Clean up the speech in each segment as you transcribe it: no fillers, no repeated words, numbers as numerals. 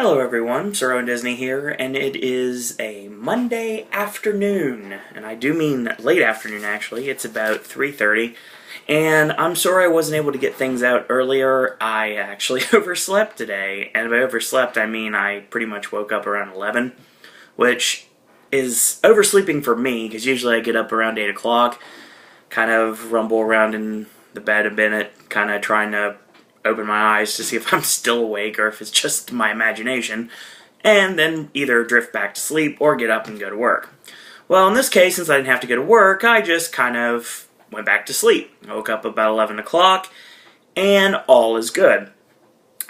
Hello everyone, Sir Owen Disney here, and it is a Monday afternoon, and I do mean late afternoon actually. It's about 3:30, and I'm sorry I wasn't able to get things out earlier. I actually overslept today, and by overslept I mean I pretty much woke up around 11, which is oversleeping for me, because usually I get up around 8 o'clock, kind of rumble around in the bed a minute, kind of trying to open my eyes to see if I'm still awake or if it's just my imagination, and then either drift back to sleep or get up and go to work. Well, in this case, since I didn't have to go to work, I just kind of went back to sleep. I woke up about 11 o'clock, and all is good.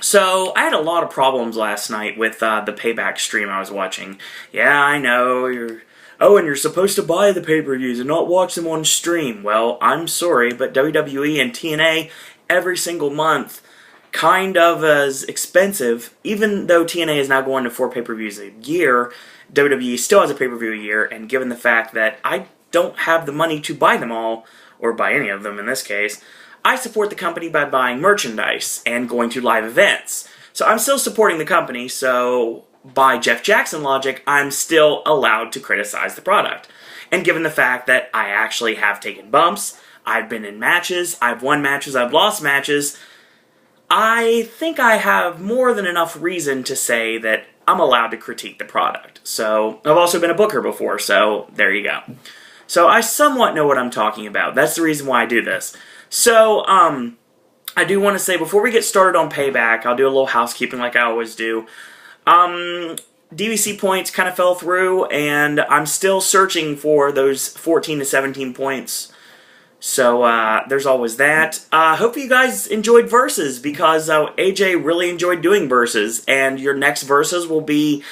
So, I had a lot of problems last night with the Payback stream I was watching. Yeah, I know, and you're supposed to buy the pay-per-views and not watch them on stream. Well, I'm sorry, but WWE and TNA every single month kind of as expensive. Even though TNA is now going to 4 pay-per-views a year, WWE still has a pay-per-view a year, and given the fact that I don't have the money to buy them all, or buy any of them in this case, I support the company by buying merchandise and going to live events. So I'm still supporting the company, so by Jeff Jackson logic, I'm still allowed to criticize the product. And given the fact that I actually have taken bumps, I've been in matches, I've won matches, I've lost matches, I think I have more than enough reason to say that I'm allowed to critique the product. So, I've also been a booker before, so there you go. So, I somewhat know what I'm talking about. That's the reason why I do this. So, I do want to say, before we get started on Payback, I'll do a little housekeeping like I always do. DVC points kind of fell through, and I'm still searching for those 14 to 17 points. So, there's always that. Hope you guys enjoyed Versus, because AJ really enjoyed doing Versus, and your next Versus will be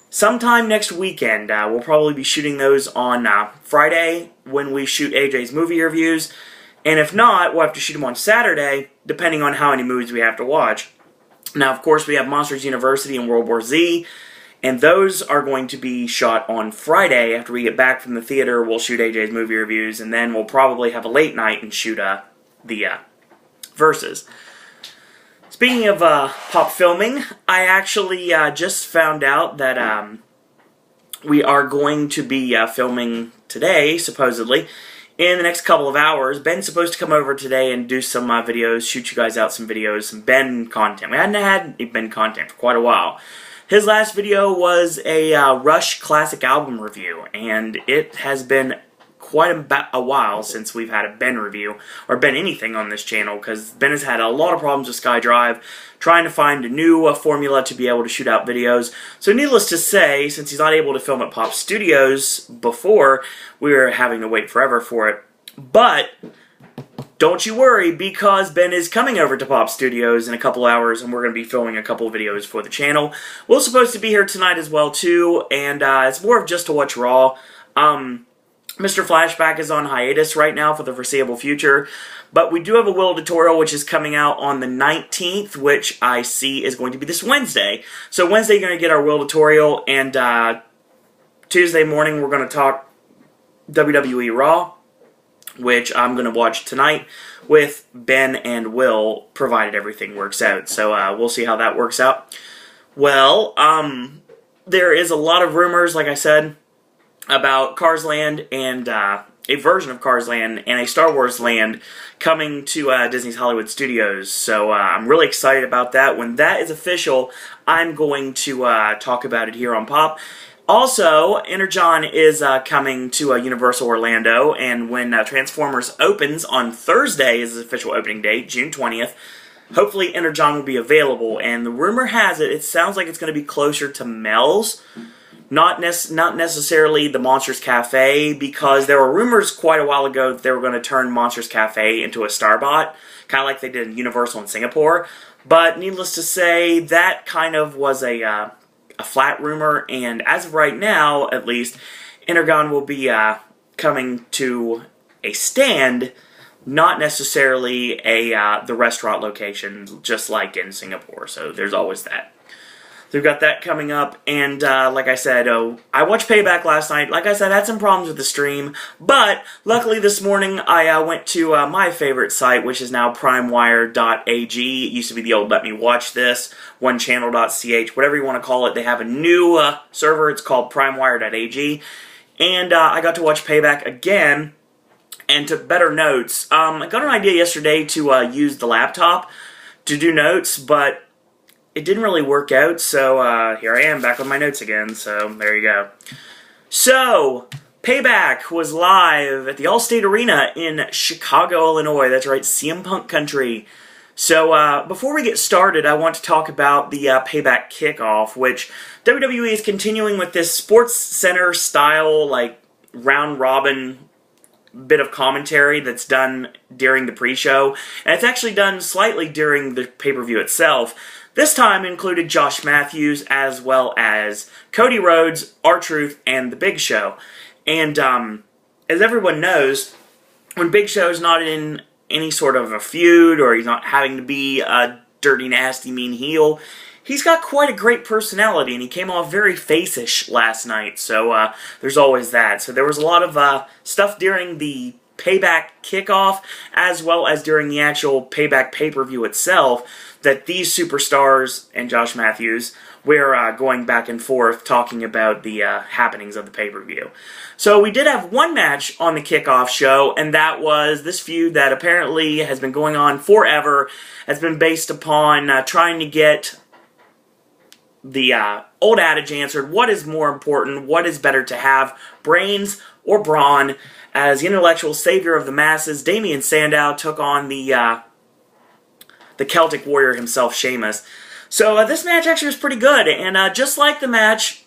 sometime next weekend. We'll probably be shooting those on Friday, when we shoot AJ's movie reviews, and if not, we'll have to shoot them on Saturday, depending on how many movies we have to watch. Now, of course, we have Monsters University and World War Z, and those are going to be shot on Friday. After we get back from the theater, we'll shoot AJ's movie reviews, and then we'll probably have a late night and shoot the Versus. Speaking of pop filming, I actually just found out that we are going to be filming today, supposedly, in the next couple of hours. Ben's supposed to come over today and do some videos, shoot you guys out some videos, some Ben content. We hadn't had Ben content for quite a while. His last video was a Rush classic album review, and it has been quite a while since we've had a Ben review, or Ben anything on this channel, because Ben has had a lot of problems with SkyDrive, trying to find a new formula to be able to shoot out videos. So needless to say, since he's not able to film at Pop Studios before, we were having to wait forever for it. But don't you worry, because Ben is coming over to Pop Studios in a couple hours, and we're going to be filming a couple of videos for the channel. We're supposed to be here tonight as well, too, and it's more of just to watch Raw. Mr. Flashback is on hiatus right now for the foreseeable future, but we do have a Will tutorial which is coming out on the 19th, which I see is going to be this Wednesday. So Wednesday you're going to get our Will tutorial, and Tuesday morning we're going to talk WWE Raw, which I'm going to watch tonight with Ben and Will, provided everything works out. So we'll see how that works out. Well, there is a lot of rumors, like I said, about Cars Land and a version of Cars Land and a Star Wars Land coming to Disney's Hollywood Studios. So I'm really excited about that. When that is official, I'm going to talk about it here on Pop. Also, Energon is coming to Universal Orlando, and when Transformers opens on Thursday is its official opening date, June 20th, hopefully Energon will be available. And the rumor has it, it sounds like it's going to be closer to Mel's, not necessarily the Monsters Cafe, because there were rumors quite a while ago that they were going to turn Monsters Cafe into a Starbot, kind of like they did in Universal in Singapore. But needless to say, that kind of was a flat rumor, and as of right now, at least, Energon will be coming to a stand, not necessarily the restaurant location, just like in Singapore, so there's always that. So we've got that coming up, and like I said, I watched Payback last night. Like I said, I had some problems with the stream, but luckily this morning I went to my favorite site, which is now primewire.ag. It used to be the old Let Me Watch This, onechannel.ch, whatever you want to call it. They have a new server. It's called primewire.ag, and I got to watch Payback again and took better notes. I got an idea yesterday to use the laptop to do notes, but it didn't really work out, so here I am back with my notes again, so there you go. So, Payback was live at the Allstate Arena in Chicago, Illinois. That's right, CM Punk country. So, before we get started, I want to talk about the Payback kickoff, which WWE is continuing with this Sports Center style, like, round-robin bit of commentary that's done during the pre-show, and it's actually done slightly during the pay-per-view itself. This time included Josh Matthews as well as Cody Rhodes, R-Truth, and The Big Show. And as everyone knows, when Big Show's not in any sort of a feud or he's not having to be a dirty, nasty, mean heel, he's got quite a great personality, and he came off very face-ish last night, so there's always that. So there was a lot of stuff during the Payback kickoff, as well as during the actual Payback pay-per-view itself, that these superstars and Josh Matthews were going back and forth talking about the happenings of the pay-per-view. So we did have one match on the kickoff show, and that was this feud that apparently has been going on forever, has been based upon trying to get the old adage answered: what is more important, what is better to have, brains or brawn? As the intellectual savior of the masses, Damien Sandow took on the Celtic Warrior himself, Sheamus. So this match actually was pretty good, and just like the match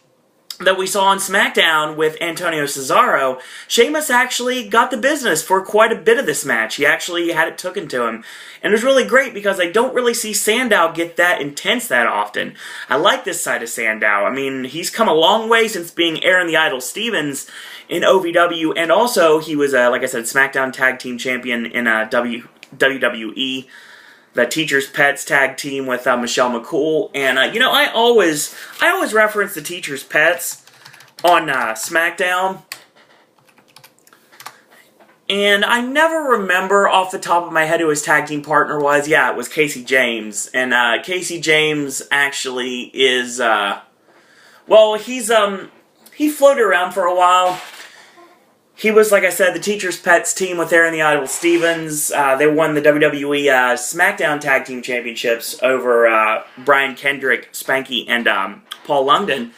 that we saw on SmackDown with Antonio Cesaro, Sheamus actually got the business for quite a bit of this match. He actually had it taken to him. And it was really great because I don't really see Sandow get that intense that often. I like this side of Sandow. I mean, he's come a long way since being Aaron the Idol Stevens in OVW, and also he was, like I said, SmackDown Tag Team Champion in WWE. The Teacher's Pets tag team with Michelle McCool, and you know, I always reference the Teacher's Pets on SmackDown, and I never remember off the top of my head who his tag team partner was. Yeah, it was Casey James, and Casey James actually is well, he floated around for a while. He was, like I said, the Teacher's Pets team with Aaron the Idol Stevens. They won the WWE SmackDown Tag Team Championships over Brian Kendrick, Spanky, and Paul London.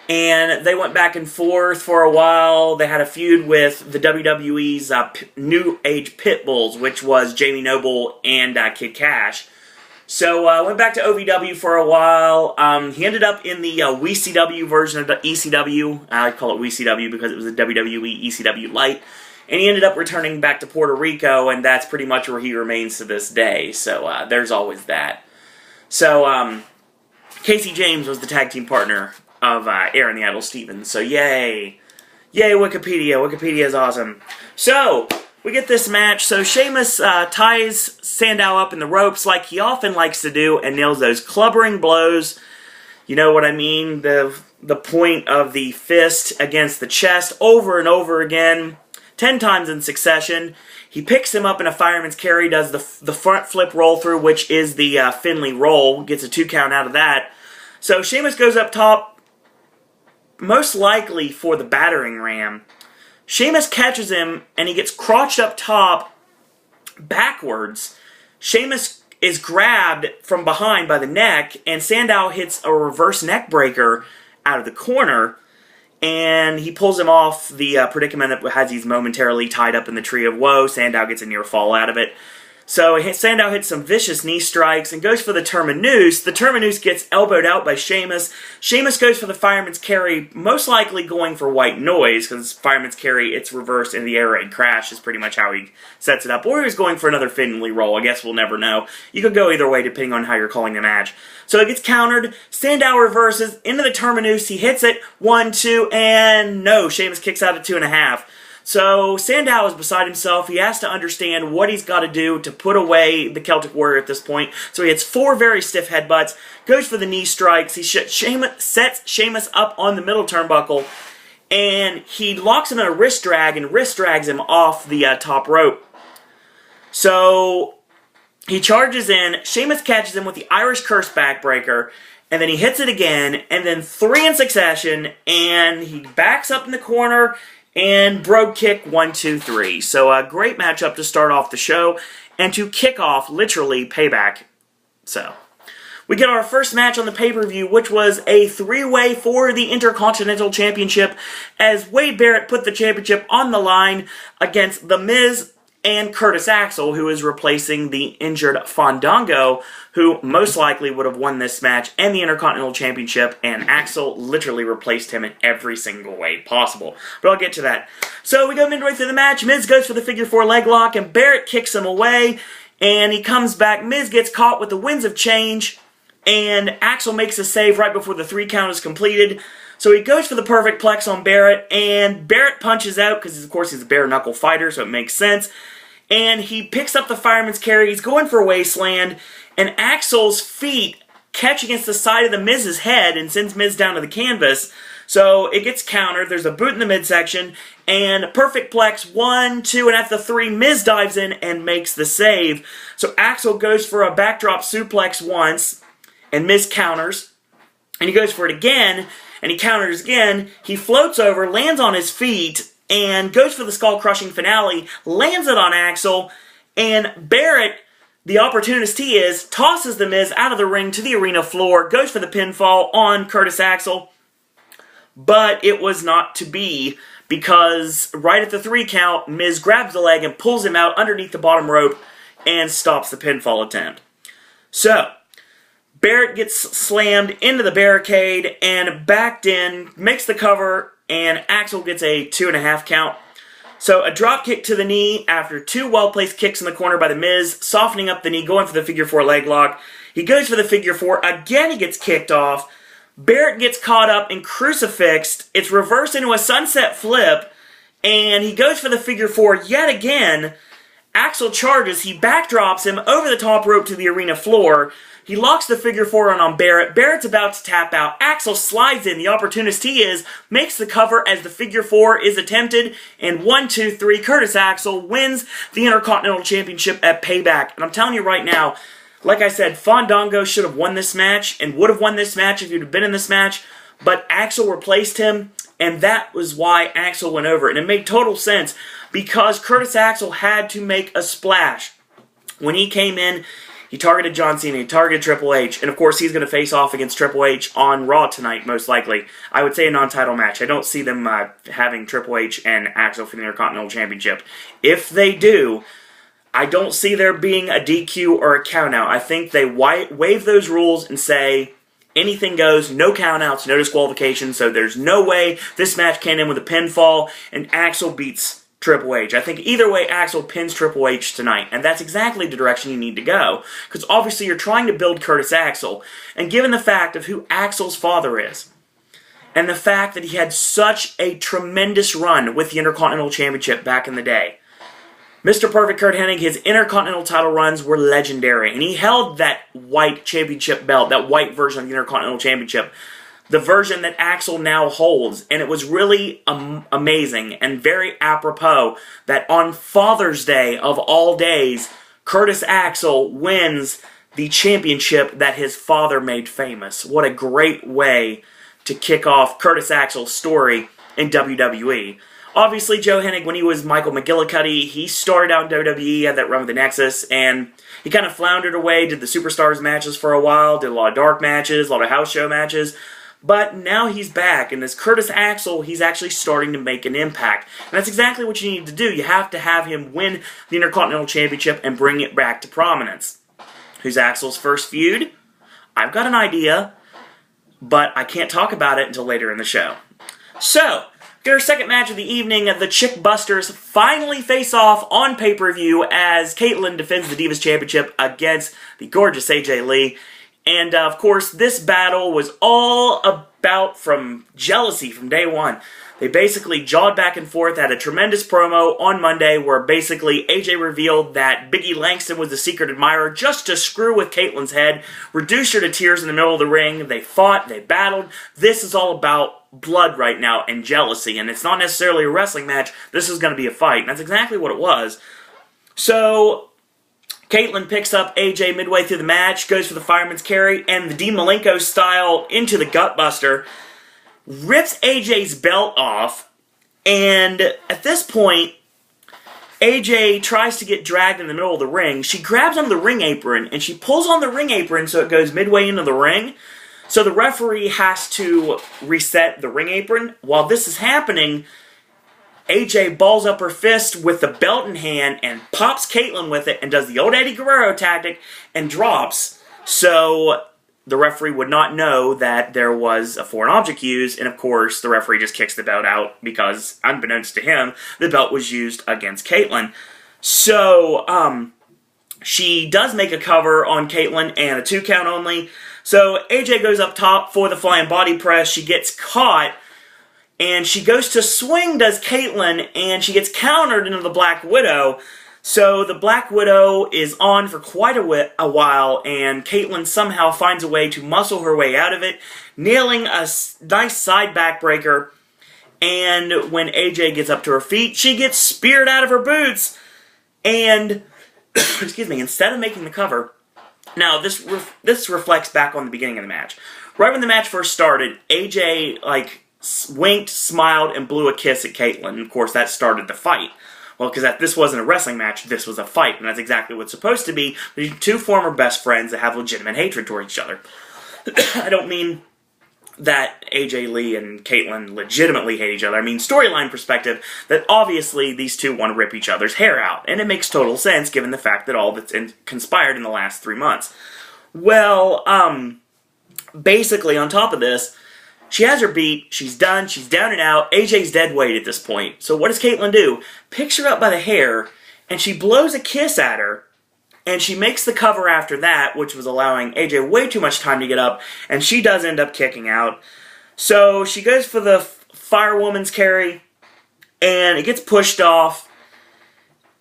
And they went back and forth for a while. They had a feud with the WWE's New Age Pitbulls, which was Jamie Noble and Kid Cash. So went back to OVW for a while. He ended up in the WCW version of the ECW. I call it WCW because it was a WWE ECW Light. And he ended up returning back to Puerto Rico, and that's pretty much where he remains to this day. So there's always that. So Casey James was the tag team partner of Aaron the Idol Stevens. So yay. Yay, Wikipedia. Wikipedia is awesome. So we get this match. So Sheamus ties Sandow up in the ropes like he often likes to do and nails those clubbering blows. You know what I mean? The point of the fist against the chest over and over again, 10 times in succession. He picks him up in a fireman's carry, does the front flip roll through, which is the Finley roll, gets a 2 count out of that. So Sheamus goes up top, most likely for the battering ram. Sheamus catches him, and he gets crotched up top backwards. Sheamus is grabbed from behind by the neck, and Sandow hits a reverse neck breaker out of the corner, and he pulls him off the predicament that has he's momentarily tied up in the Tree of Woe. Sandow gets a near fall out of it. So Sandow hits some vicious knee strikes and goes for the terminus. The terminus gets elbowed out by Sheamus. Sheamus goes for the fireman's carry, most likely going for white noise, because fireman's carry, it's reversed in the air raid crash is pretty much how he sets it up. Or he's going for another Finley roll. I guess we'll never know. You could go either way depending on how you're calling the match. So it gets countered. Sandow reverses into the terminus. He hits it. 1, 2, and no. Sheamus kicks out at 2.5. So Sandow is beside himself. He has to understand what he's got to do to put away the Celtic Warrior at this point. So he hits 4 very stiff headbutts, goes for the knee strikes. He sets Sheamus up on the middle turnbuckle, and he locks him in a wrist drag and wrist drags him off the top rope. So he charges in. Sheamus catches him with the Irish Curse backbreaker, and then he hits it again, and then 3 in succession, and he backs up in the corner, and Brogue Kick 1, 2, 3. So a great matchup to start off the show and to kick off, literally, Payback. So we get our first match on the pay-per-view, which was a 3-way for the Intercontinental Championship, as Wade Barrett put the championship on the line against The Miz and Curtis Axel, who is replacing the injured Fandango, who most likely would have won this match and the Intercontinental Championship, and Axel literally replaced him in every single way possible. But I'll get to that. So we go midway through the match. Miz goes for the figure 4 leg lock, and Barrett kicks him away, and he comes back. Miz gets caught with the Winds of Change, and Axel makes a save right before the 3 count is completed. So he goes for the perfect plex on Barrett, and Barrett punches out, because of course he's a bare-knuckle fighter, so it makes sense. And he picks up the fireman's carry, he's going for a wasteland, and Axel's feet catch against the side of the Miz's head and sends Miz down to the canvas. So it gets countered, there's a boot in the midsection, and perfect plex, 1, 2, and after 3, Miz dives in and makes the save. So Axel goes for a backdrop suplex once, and Miz counters, and he goes for it again, and he counters again. He floats over, lands on his feet, and goes for the skull-crushing finale, lands it on Axel, and Barrett, the opportunist he is, tosses the Miz out of the ring to the arena floor, goes for the pinfall on Curtis Axel, but it was not to be, because right at the 3 count, Miz grabs the leg and pulls him out underneath the bottom rope and stops the pinfall attempt. So Barrett gets slammed into the barricade and backed in, makes the cover, and Axel gets a 2.5 count. So a drop kick to the knee after 2 well-placed kicks in the corner by The Miz, softening up the knee, going for the figure 4 leg lock. He goes for the figure 4. Again, he gets kicked off. Barrett gets caught up and crucifixed. It's reversed into a sunset flip, and he goes for the figure 4 yet again. Axel charges. He backdrops him over the top rope to the arena floor. He locks the figure 4 on Barrett. Barrett's about to tap out. Axel slides in. The opportunist he is, makes the cover as the figure 4 is attempted. And 1, 2, 3, Curtis Axel wins the Intercontinental Championship at Payback. And I'm telling you right now, like I said, Fandango should have won this match and would have won this match if he'd have been in this match. But Axel replaced him, and that was why Axel went over. And it made total sense because Curtis Axel had to make a splash. When he came in, he targeted John Cena, he targeted Triple H, and of course he's going to face off against Triple H on Raw tonight, most likely. I would say a non-title match. I don't see them having Triple H and Axel for the Intercontinental Championship. If they do, I don't see there being a DQ or a countout. I think they waive those rules and say anything goes, no countouts, no disqualification, so there's no way this match can end with a pinfall, and Axel beats Triple H. I think either way, Axel pins Triple H tonight, and that's exactly the direction you need to go, because obviously you're trying to build Curtis Axel, and given the fact of who Axel's father is, and the fact that he had such a tremendous run with the Intercontinental Championship back in the day, Mr. Perfect Kurt Hennig, his Intercontinental title runs were legendary, and he held that white championship belt, that white version of the Intercontinental Championship, the version that Axel now holds, and it was really amazing and very apropos that on Father's Day of all days, Curtis Axel wins the championship that his father made famous. What a great way to kick off Curtis Axel's story in WWE. Obviously, Joe Hennig, when he was Michael McGillicuddy, he started out in WWE, had that run with the Nexus, and he kind of floundered away, did the Superstars matches for a while, did a lot of dark matches, a lot of house show matches. But now he's back, and as Curtis Axel, he's actually starting to make an impact. And that's exactly what you need to do. You have to have him win the Intercontinental Championship and bring it back to prominence. Who's Axel's first feud? I've got an idea, but I can't talk about it until later in the show. So, get our second match of the evening. The Chick Busters finally face off on pay-per-view as Caitlyn defends the Divas Championship against the gorgeous AJ Lee. And, of course, this battle was all bout from jealousy from day one. They basically jawed back and forth, had a tremendous promo on Monday where basically AJ revealed that Biggie Langston was the secret admirer just to screw with Caitlyn's head, reduce her to tears in the middle of the ring. They fought, they battled. This is all about blood right now and jealousy, and it's not necessarily a wrestling match. This is going to be a fight, and that's exactly what it was. So Caitlyn picks up AJ midway through the match, goes for the fireman's carry, and the Dean Malenko style into the gutbuster, rips AJ's belt off, and at this point, AJ tries to get dragged in the middle of the ring. She grabs onto the ring apron, and she pulls on the ring apron so it goes midway into the ring. So the referee has to reset the ring apron. While this is happening, AJ balls up her fist with the belt in hand and pops Caitlyn with it and does the old Eddie Guerrero tactic and drops. So the referee would not know that there was a foreign object used, and of course the referee just kicks the belt out because, unbeknownst to him, the belt was used against Caitlyn. So, she does make a cover on Caitlyn and a 2 count only. So AJ goes up top for the flying body press. She gets caught, and she goes to swing, does Caitlyn, and she gets countered into the Black Widow. So the Black Widow is on for quite a while, and Caitlyn somehow finds a way to muscle her way out of it, nailing a nice side backbreaker. And when AJ gets up to her feet, she gets speared out of her boots. And, excuse me, instead of making the cover, now this reflects back on the beginning of the match. Right when the match first started, AJ, winked, smiled, and blew a kiss at Caitlyn. And of course, that started the fight. Well, because this wasn't a wrestling match, this was a fight, and that's exactly what it's supposed to be. Between 2 former best friends that have legitimate hatred towards each other. I don't mean that AJ Lee and Caitlyn legitimately hate each other. I mean, storyline perspective, that obviously these two want to rip each other's hair out, and it makes total sense given the fact that all that's conspired in the last 3 months. Well, basically, on top of this, she has her beat, she's done, she's down and out, AJ's dead weight at this point. So what does Caitlyn do? Picks her up by the hair, and she blows a kiss at her, and she makes the cover after that, which was allowing AJ way too much time to get up, and she does end up kicking out. So she goes for the firewoman's carry, and it gets pushed off,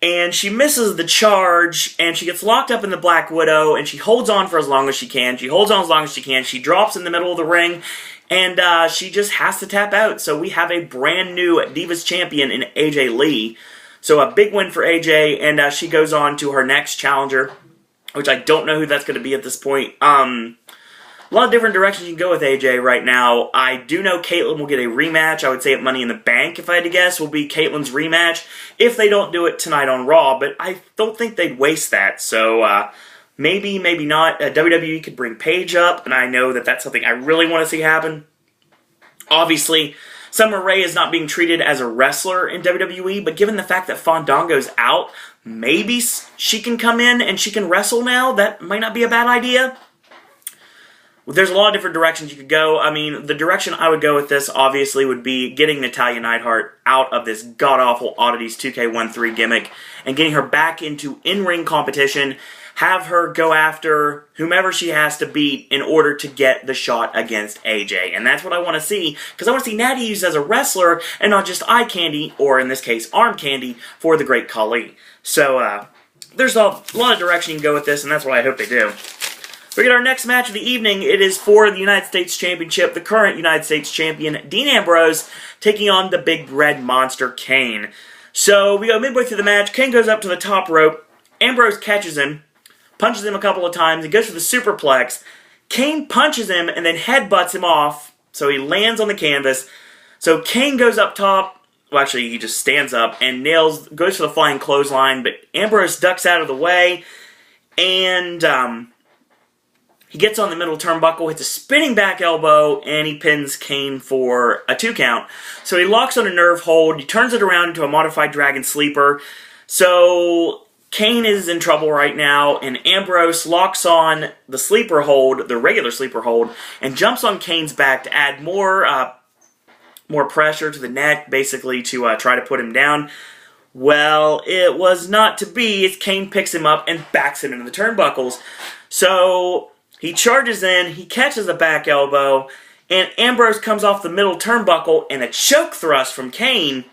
and she misses the charge, and she gets locked up in the Black Widow, and she holds on for as long as she can. She holds on as long as she can. She drops in the middle of the ring, and she just has to tap out. So we have a brand new Divas champion in AJ Lee. So a big win for AJ, and she goes on to her next challenger, which I don't know who that's going to be at this point. A lot of different directions you can go with AJ right now. I do know Caitlyn will get a rematch. I would say at Money in the Bank, if I had to guess, will be Caitlyn's rematch if they don't do it tonight on Raw, but I don't think they'd waste that. So maybe, maybe not. WWE could bring Paige up, and I know that that's something I really want to see happen. Obviously, Summer Rae is not being treated as a wrestler in WWE, but given the fact that Fandango's out, maybe she can come in and she can wrestle now. That might not be a bad idea. There's a lot of different directions you could go. I mean, the direction I would go with this, obviously, would be getting Natalya Neidhart out of this god-awful Oddities 2K13 gimmick and getting her back into in-ring competition. Have her go after whomever she has to beat in order to get the shot against AJ. And that's what I want to see, because I want to see Natty used as a wrestler and not just eye candy, or in this case, arm candy, for the Great Khali. So, there's a lot of direction you can go with this, and that's what I hope they do. We get our next match of the evening. It is for the United States Championship. The current United States Champion, Dean Ambrose, taking on the Big Red Monster, Kane. So, we go midway through the match. Kane goes up to the top rope. Ambrose catches him, punches him a couple of times. He goes for the superplex. Kane punches him and then headbutts him off. So, he lands on the canvas. So, Kane goes up top. Well, actually, he just stands up and goes for the flying clothesline. But Ambrose ducks out of the way. And, he gets on the middle turnbuckle, hits a spinning back elbow, and he pins Kane for a 2 count. So he locks on a nerve hold, he turns it around into a modified Dragon Sleeper. So Kane is in trouble right now, and Ambrose locks on the sleeper hold, the regular sleeper hold, and jumps on Kane's back to add more pressure to the neck, basically to try to put him down. Well, it was not to be, as Kane picks him up and backs him into the turnbuckles. So he charges in, he catches a back elbow, and Ambrose comes off the middle turnbuckle, and a choke thrust from Kane.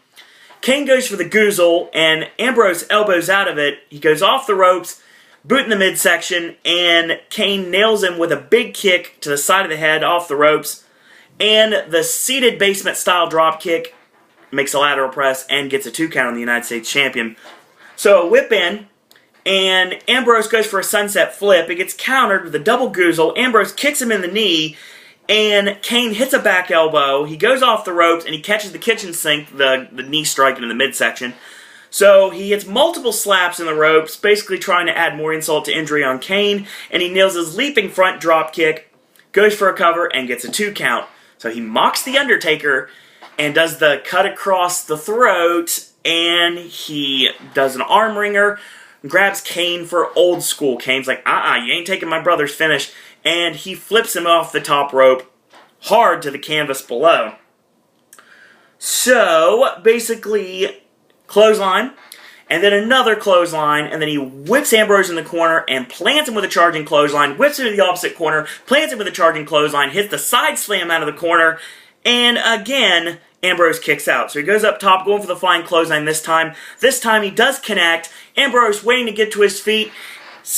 Kane goes for the goozle, and Ambrose elbows out of it. He goes off the ropes, boot in the midsection, and Kane nails him with a big kick to the side of the head off the ropes, and the seated basement-style drop kick makes a lateral press and gets a 2 count on the United States Champion. So a whip in, and Ambrose goes for a sunset flip. It gets countered with a double goozle. Ambrose kicks him in the knee, and Kane hits a back elbow. He goes off the ropes, and he catches the kitchen sink, the knee strike into the midsection. So he hits multiple slaps in the ropes, basically trying to add more insult to injury on Kane, and he nails his leaping front drop kick, goes for a cover, and gets a 2 count. So he mocks The Undertaker and does the cut across the throat, and he does an arm wringer, grabs Kane for old school. Kane's like, you ain't taking my brother's finish, and he flips him off the top rope hard to the canvas below. So, basically, clothesline, and then another clothesline, and then he whips Ambrose in the corner and plants him with a charging clothesline, whips him to the opposite corner, plants him with a charging clothesline, hits the side slam out of the corner, and again, Ambrose kicks out. So he goes up top, going for the flying clothesline this time. This time he does connect. Ambrose waiting to get to his feet.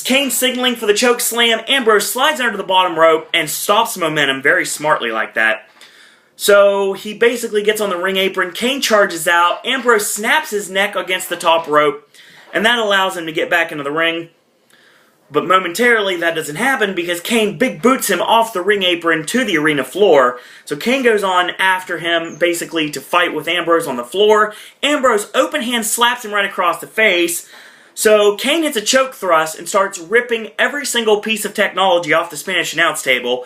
Kane signaling for the choke slam. Ambrose slides under the bottom rope and stops momentum very smartly like that. So he basically gets on the ring apron. Kane charges out. Ambrose snaps his neck against the top rope, and that allows him to get back into the ring. But momentarily, that doesn't happen because Kane big boots him off the ring apron to the arena floor. So Kane goes on after him, basically to fight with Ambrose on the floor. Ambrose open hand slaps him right across the face. So Kane hits a choke thrust and starts ripping every single piece of technology off the Spanish announce table,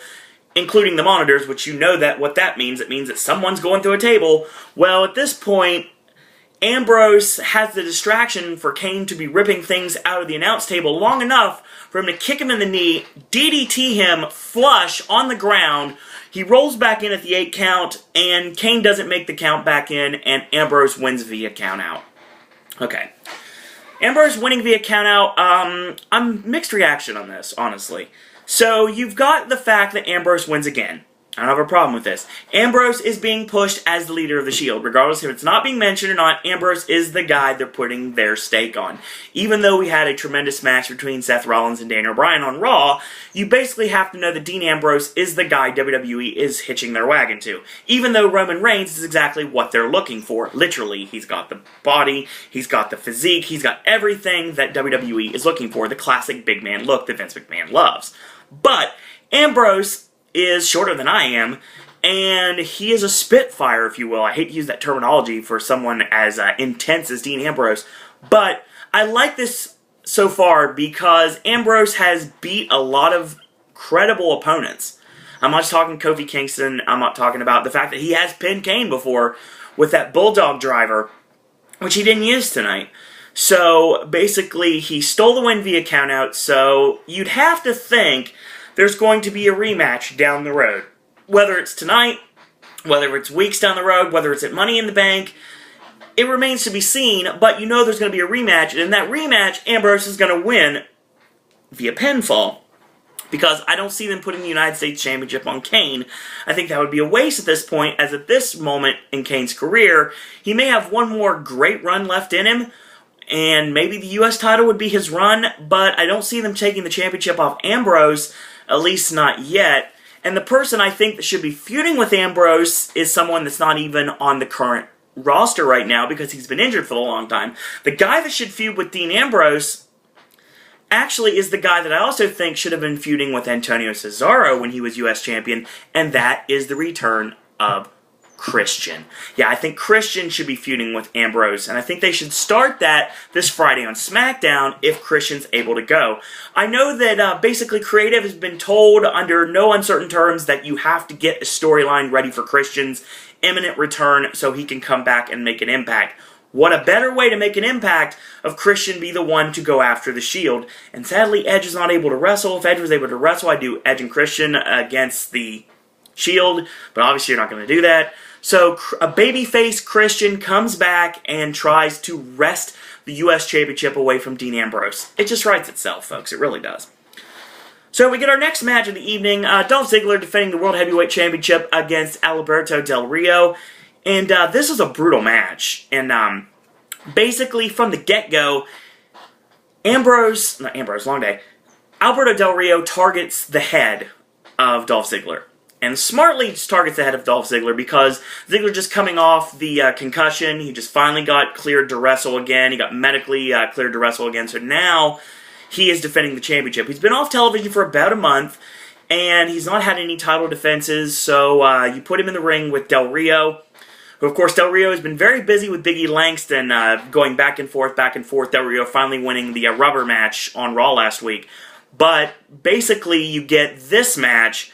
including the monitors, which you know that what that means. It means that someone's going through a table. Well, at this point, Ambrose has the distraction for Kane to be ripping things out of the announce table long enough for him to kick him in the knee, DDT him flush on the ground. He rolls back in at the 8 count, and Kane doesn't make the count back in, and Ambrose wins via count out. Okay. Ambrose winning via count out, I'm mixed reaction on this, honestly. So, you've got the fact that Ambrose wins again. I don't have a problem with this. Ambrose is being pushed as the leader of the Shield. Regardless if it's not being mentioned or not, Ambrose is the guy they're putting their stake on. Even though we had a tremendous match between Seth Rollins and Daniel Bryan on Raw, you basically have to know that Dean Ambrose is the guy WWE is hitching their wagon to. Even though Roman Reigns is exactly what they're looking for. Literally, he's got the body, he's got the physique, he's got everything that WWE is looking for. The classic big man look that Vince McMahon loves. But Ambrose is shorter than I am, and he is a spitfire, if you will. I hate to use that terminology for someone as intense as Dean Ambrose, but I like this so far because Ambrose has beat a lot of credible opponents. I'm not just talking Kofi Kingston, I'm not talking about the fact that he has pinned Kane before with that Bulldog driver, which he didn't use tonight. So, basically, he stole the win via countout, so you'd have to think there's going to be a rematch down the road. Whether it's tonight, whether it's weeks down the road, whether it's at Money in the Bank, it remains to be seen, but you know there's going to be a rematch, and in that rematch, Ambrose is going to win via pinfall. Because I don't see them putting the United States Championship on Kane. I think that would be a waste at this point, as at this moment in Kane's career, he may have one more great run left in him, and maybe the U.S. title would be his run, but I don't see them taking the championship off Ambrose, at least not yet. And the person I think that should be feuding with Ambrose is someone that's not even on the current roster right now because he's been injured for a long time. The guy that should feud with Dean Ambrose actually is the guy that I also think should have been feuding with Antonio Cesaro when he was U.S. champion, and that is the return of Christian. Yeah, I think Christian should be feuding with Ambrose, and I think they should start that this Friday on SmackDown if Christian's able to go. I know that basically Creative has been told under no uncertain terms that you have to get a storyline ready for Christian's imminent return so he can come back and make an impact. What a better way to make an impact of Christian be the one to go after the Shield. And sadly, Edge is not able to wrestle. If Edge was able to wrestle, I'd do Edge and Christian against the Shield, but obviously you're not going to do that. So a babyface Christian comes back and tries to wrest the U.S. Championship away from Dean Ambrose. It just writes itself, folks. It really does. So we get our next match of the evening, Dolph Ziggler defending the World Heavyweight Championship against Alberto Del Rio. And this was a brutal match. And basically from the get-go, Alberto Del Rio targets the head of Dolph Ziggler. And smartly just targets the head of Dolph Ziggler because Ziggler just coming off the concussion. He just finally got cleared to wrestle again. He got medically cleared to wrestle again. So now he is defending the championship. He's been off television for about a month, and he's not had any title defenses. So you put him in the ring with Del Rio, who, of course, Del Rio has been very busy with Big E Langston, going back and forth. Del Rio finally winning the rubber match on Raw last week. But basically, you get this match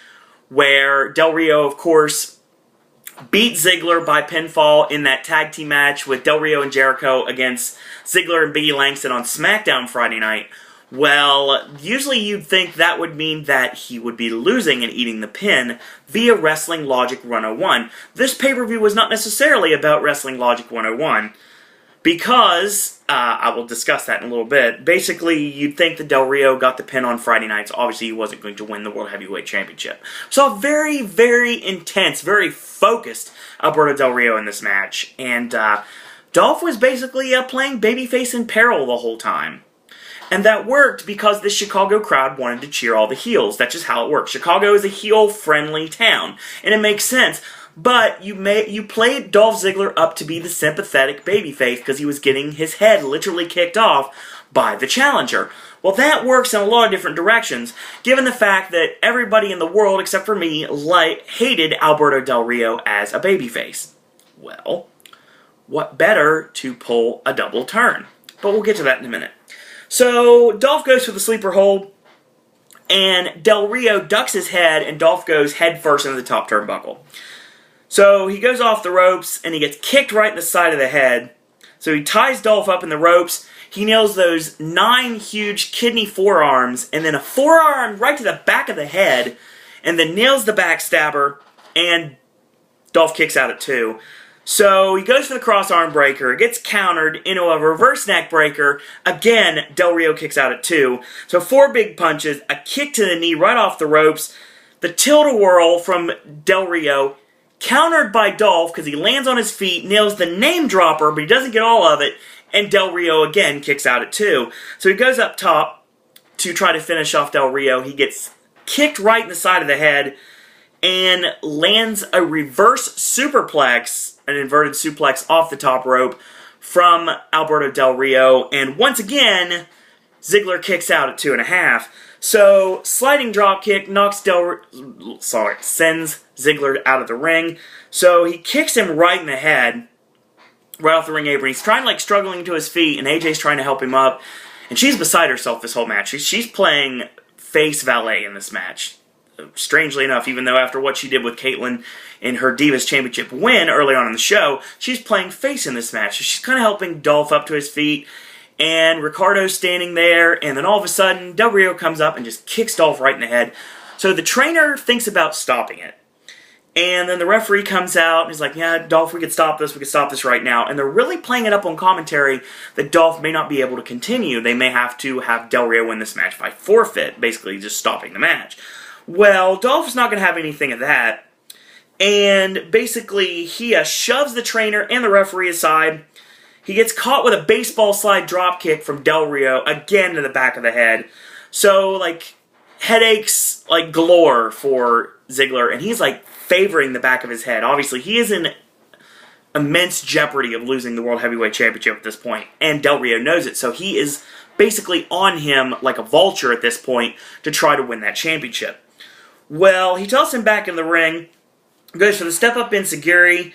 where Del Rio, of course, beat Ziggler by pinfall in that tag team match with Del Rio and Jericho against Ziggler and Big E Langston on SmackDown Friday night. Well, usually you'd think that would mean that he would be losing and eating the pin via Wrestling Logic 101. This pay-per-view was not necessarily about Wrestling Logic 101, because, I will discuss that in a little bit, basically you'd think that Del Rio got the pin on Friday night, so obviously he wasn't going to win the World Heavyweight Championship. So a very, very intense, very focused Alberto Del Rio in this match, and Dolph was basically playing babyface in peril the whole time. And that worked because the Chicago crowd wanted to cheer all the heels. That's just how it works. Chicago is a heel-friendly town, and it makes sense. But you played Dolph Ziggler up to be the sympathetic babyface because he was getting his head literally kicked off by the challenger. Well, that works in a lot of different directions, given the fact that everybody in the world, except for me, hated Alberto Del Rio as a babyface. Well, what better to pull a double turn? But we'll get to that in a minute. So, Dolph goes for the sleeper hold, and Del Rio ducks his head, and Dolph goes head first into the top turnbuckle. So, he goes off the ropes, and he gets kicked right in the side of the head. So, he ties Dolph up in the ropes. He nails those 9 huge kidney forearms, and then a forearm right to the back of the head, and then nails the backstabber, and Dolph kicks out at 2. So he goes for the cross arm breaker, gets countered into a reverse neck breaker. Again, Del Rio kicks out at 2. So 4 big punches, a kick to the knee right off the ropes, the tilt-a-whirl from Del Rio, countered by Dolph because he lands on his feet, nails the name dropper, but he doesn't get all of it, and Del Rio again kicks out at 2. So he goes up top to try to finish off Del Rio. He gets kicked right in the side of the head and lands a reverse superplex, an inverted suplex off the top rope from Alberto Del Rio. And once again, Ziggler kicks out at 2.5. So, sliding drop kick sends Ziggler out of the ring. So, he kicks him right in the head, right off the ring apron. He's struggling to his feet, and AJ's trying to help him up. And she's beside herself this whole match. She's playing face valet in this match. Strangely enough, even though after what she did with Caitlyn in her Divas Championship win early on in the show, she's playing face in this match. So she's kind of helping Dolph up to his feet, and Ricardo's standing there, and then all of a sudden, Del Rio comes up and just kicks Dolph right in the head. So the trainer thinks about stopping it. And then the referee comes out and he's like, yeah, Dolph, we could stop this right now. And they're really playing it up on commentary that Dolph may not be able to continue. They may have to have Del Rio win this match by forfeit, basically just stopping the match. Well, Dolph's not going to have anything of that, and basically he shoves the trainer and the referee aside. He gets caught with a baseball slide dropkick from Del Rio, again to the back of the head. So, headaches, galore for Ziggler, and he's, favoring the back of his head. Obviously, he is in immense jeopardy of losing the World Heavyweight Championship at this point, and Del Rio knows it, so he is basically on him like a vulture at this point to try to win that championship. Well, he tosses him back in the ring, goes for the step-up enziguri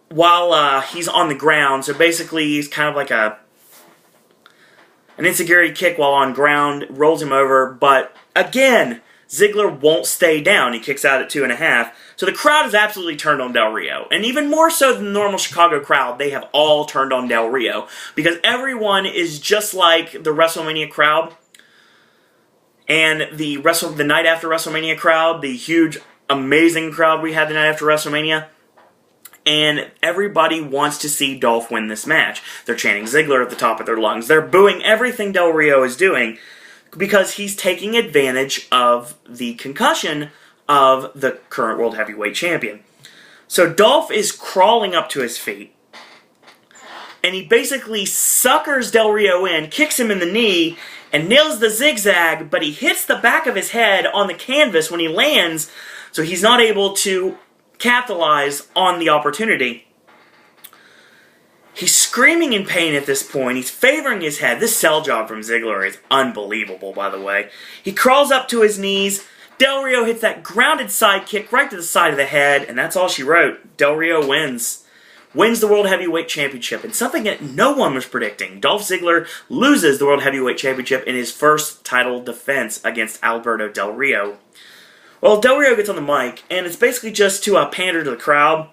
while he's on the ground. So basically, he's kind of like an enziguri kick while on ground, rolls him over. But again, Ziggler won't stay down. He kicks out at 2.5. So the crowd is absolutely turned on Del Rio. And even more so than the normal Chicago crowd, they have all turned on Del Rio. Because everyone is just like the WrestleMania crowd. And the night after WrestleMania crowd, the huge, amazing crowd we had the night after WrestleMania. And everybody wants to see Dolph win this match. They're chanting Ziggler at the top of their lungs. They're booing everything Del Rio is doing. because he's taking advantage of the concussion of the current World Heavyweight Champion. So Dolph is crawling up to his feet, and he basically suckers Del Rio in, kicks him in the knee, and nails the zigzag, but he hits the back of his head on the canvas when he lands, so he's not able to capitalize on the opportunity. He's screaming in pain at this point. He's favoring his head. This sell job from Ziggler is unbelievable, by the way. He crawls up to his knees. Del Rio hits that grounded side kick right to the side of the head, and that's all she wrote. Del Rio wins. Wins the World Heavyweight Championship, and something that no one was predicting. Dolph Ziggler loses the World Heavyweight Championship in his first title defense against Alberto Del Rio. Well, Del Rio gets on the mic, and it's basically just to pander to the crowd.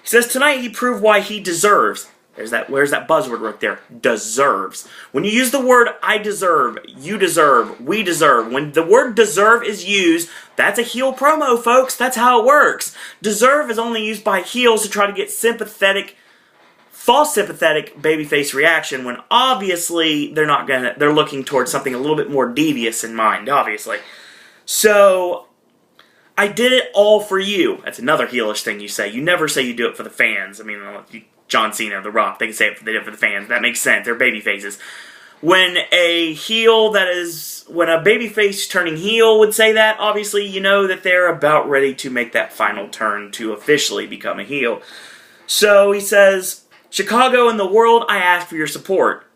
He says tonight he proved why he deserves. Where's that buzzword right there? Deserves. When you use the word I deserve, you deserve, we deserve, when the word deserve is used, that's a heel promo, folks. That's how it works. Deserve is only used by heels to try to get sympathetic, false sympathetic babyface reaction when obviously they're looking towards something a little bit more devious in mind, obviously. So, I did it all for you. That's another heelish thing you say. You never say you do it for the fans. I mean, John Cena, The Rock, they can say they did it for the fans. That makes sense. They're baby faces. When a babyface turning heel would say that, obviously you know that they're about ready to make that final turn to officially become a heel. So he says, Chicago and the world, I ask for your support.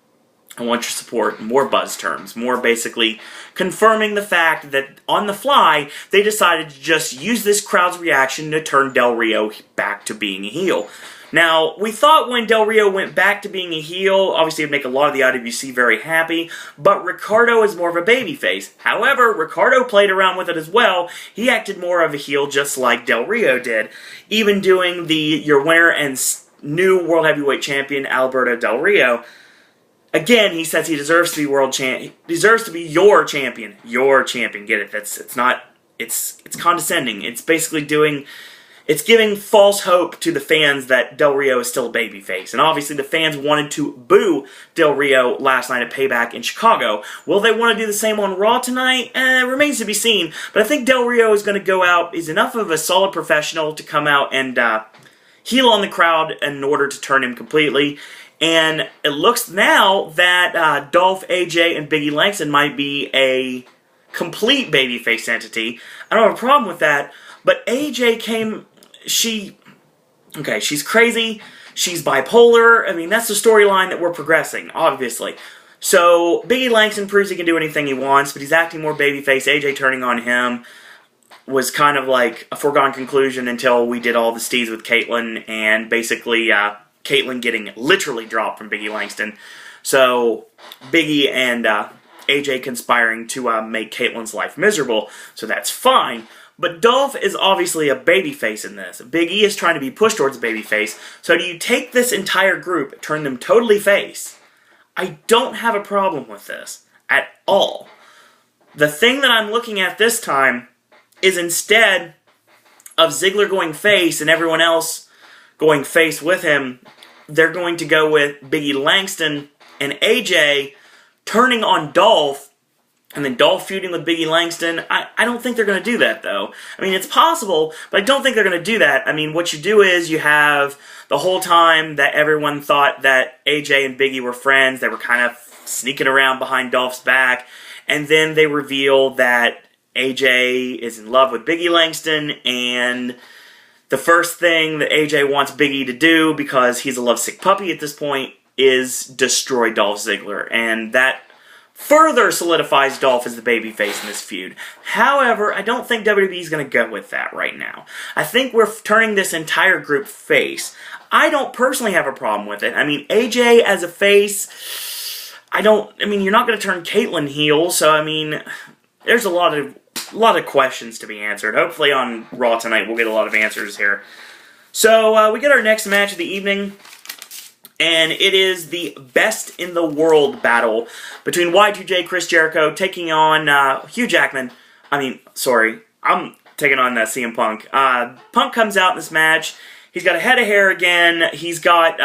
I want your support. More buzz terms. More basically confirming the fact that on the fly, they decided to just use this crowd's reaction to turn Del Rio back to being a heel. Now, we thought when Del Rio went back to being a heel, obviously it would make a lot of the IWC very happy, but Ricardo is more of a babyface. However, Ricardo played around with it as well. He acted more of a heel just like Del Rio did, even doing your winner and new World Heavyweight Champion, Alberto Del Rio. Again, he says he deserves to be deserves to be your champion. Your champion. Get it? It's condescending. It's basically it's giving false hope to the fans that Del Rio is still a babyface. And obviously the fans wanted to boo Del Rio last night at Payback in Chicago. Will they want to do the same on Raw tonight? It remains to be seen. But I think Del Rio is going to go out, is enough of a solid professional to come out and heel on the crowd in order to turn him completely. And it looks now that Dolph, AJ, and Big E Langston might be a complete babyface entity. I don't have a problem with that. But AJ she's crazy, she's bipolar. I mean, that's the storyline that we're progressing, obviously. So, Big E Langston proves he can do anything he wants, but he's acting more babyface. AJ turning on him was kind of like a foregone conclusion until we did all the steeds with Caitlyn, and basically, Caitlyn getting literally dropped from Big E Langston. So, Big E and AJ conspiring to make Caitlyn's life miserable, so that's fine. But Dolph is obviously a babyface in this. Big E is trying to be pushed towards a babyface. So do you take this entire group, turn them totally face? I don't have a problem with this at all. The thing that I'm looking at this time is instead of Ziggler going face and everyone else going face with him, they're going to go with Big E Langston and AJ turning on Dolph, and then Dolph feuding with Big E Langston. I don't think they're going to do that, though. I mean, it's possible, but I don't think they're going to do that. I mean, what you do is you have the whole time that everyone thought that AJ and Big E were friends, they were kind of sneaking around behind Dolph's back, and then they reveal that AJ is in love with Big E Langston, and the first thing that AJ wants Big E to do, because he's a lovesick puppy at this point, is destroy Dolph Ziggler, and that further solidifies Dolph as the babyface in this feud. However, I don't think WWE is going to go with that right now. I think we're turning this entire group face. I don't personally have a problem with it. I mean, AJ as a face, you're not going to turn Caitlyn heel, so I mean, there's a lot of questions to be answered. Hopefully on Raw tonight we'll get a lot of answers here. So, we get our next match of the evening, and it is the Best in the World battle between Y2J Chris Jericho taking on Hugh Jackman. I'm taking on CM Punk. Punk comes out in this match. He's got a head of hair again. He's got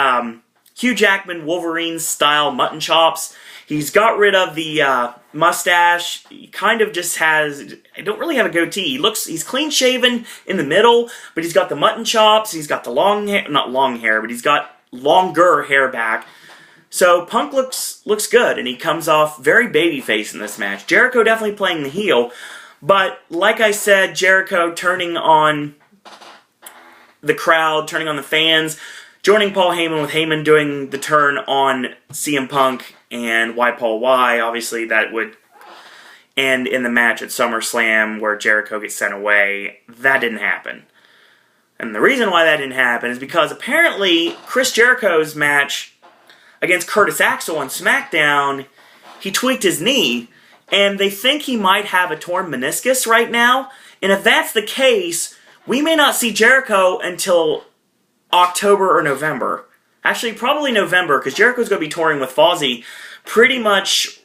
Hugh Jackman Wolverine-style mutton chops. He's got rid of the mustache. He kind of just has, I don't really have a goatee. He's clean shaven in the middle, but he's got the mutton chops. He's got the long hair, not long hair, but he's got longer hair back. So Punk looks good, and he comes off very babyface in this match. Jericho definitely playing the heel, but like I said, Jericho turning on the crowd, turning on the fans, joining Paul Heyman with Heyman doing the turn on CM Punk and Why Paul Why. Obviously, that would end in the match at SummerSlam where Jericho gets sent away. That didn't happen. And the reason why that didn't happen is because apparently Chris Jericho's match against Curtis Axel on SmackDown, he tweaked his knee, and they think he might have a torn meniscus right now. And if that's the case, we may not see Jericho until October or November. Actually, probably November, because Jericho's going to be touring with Fozzy pretty much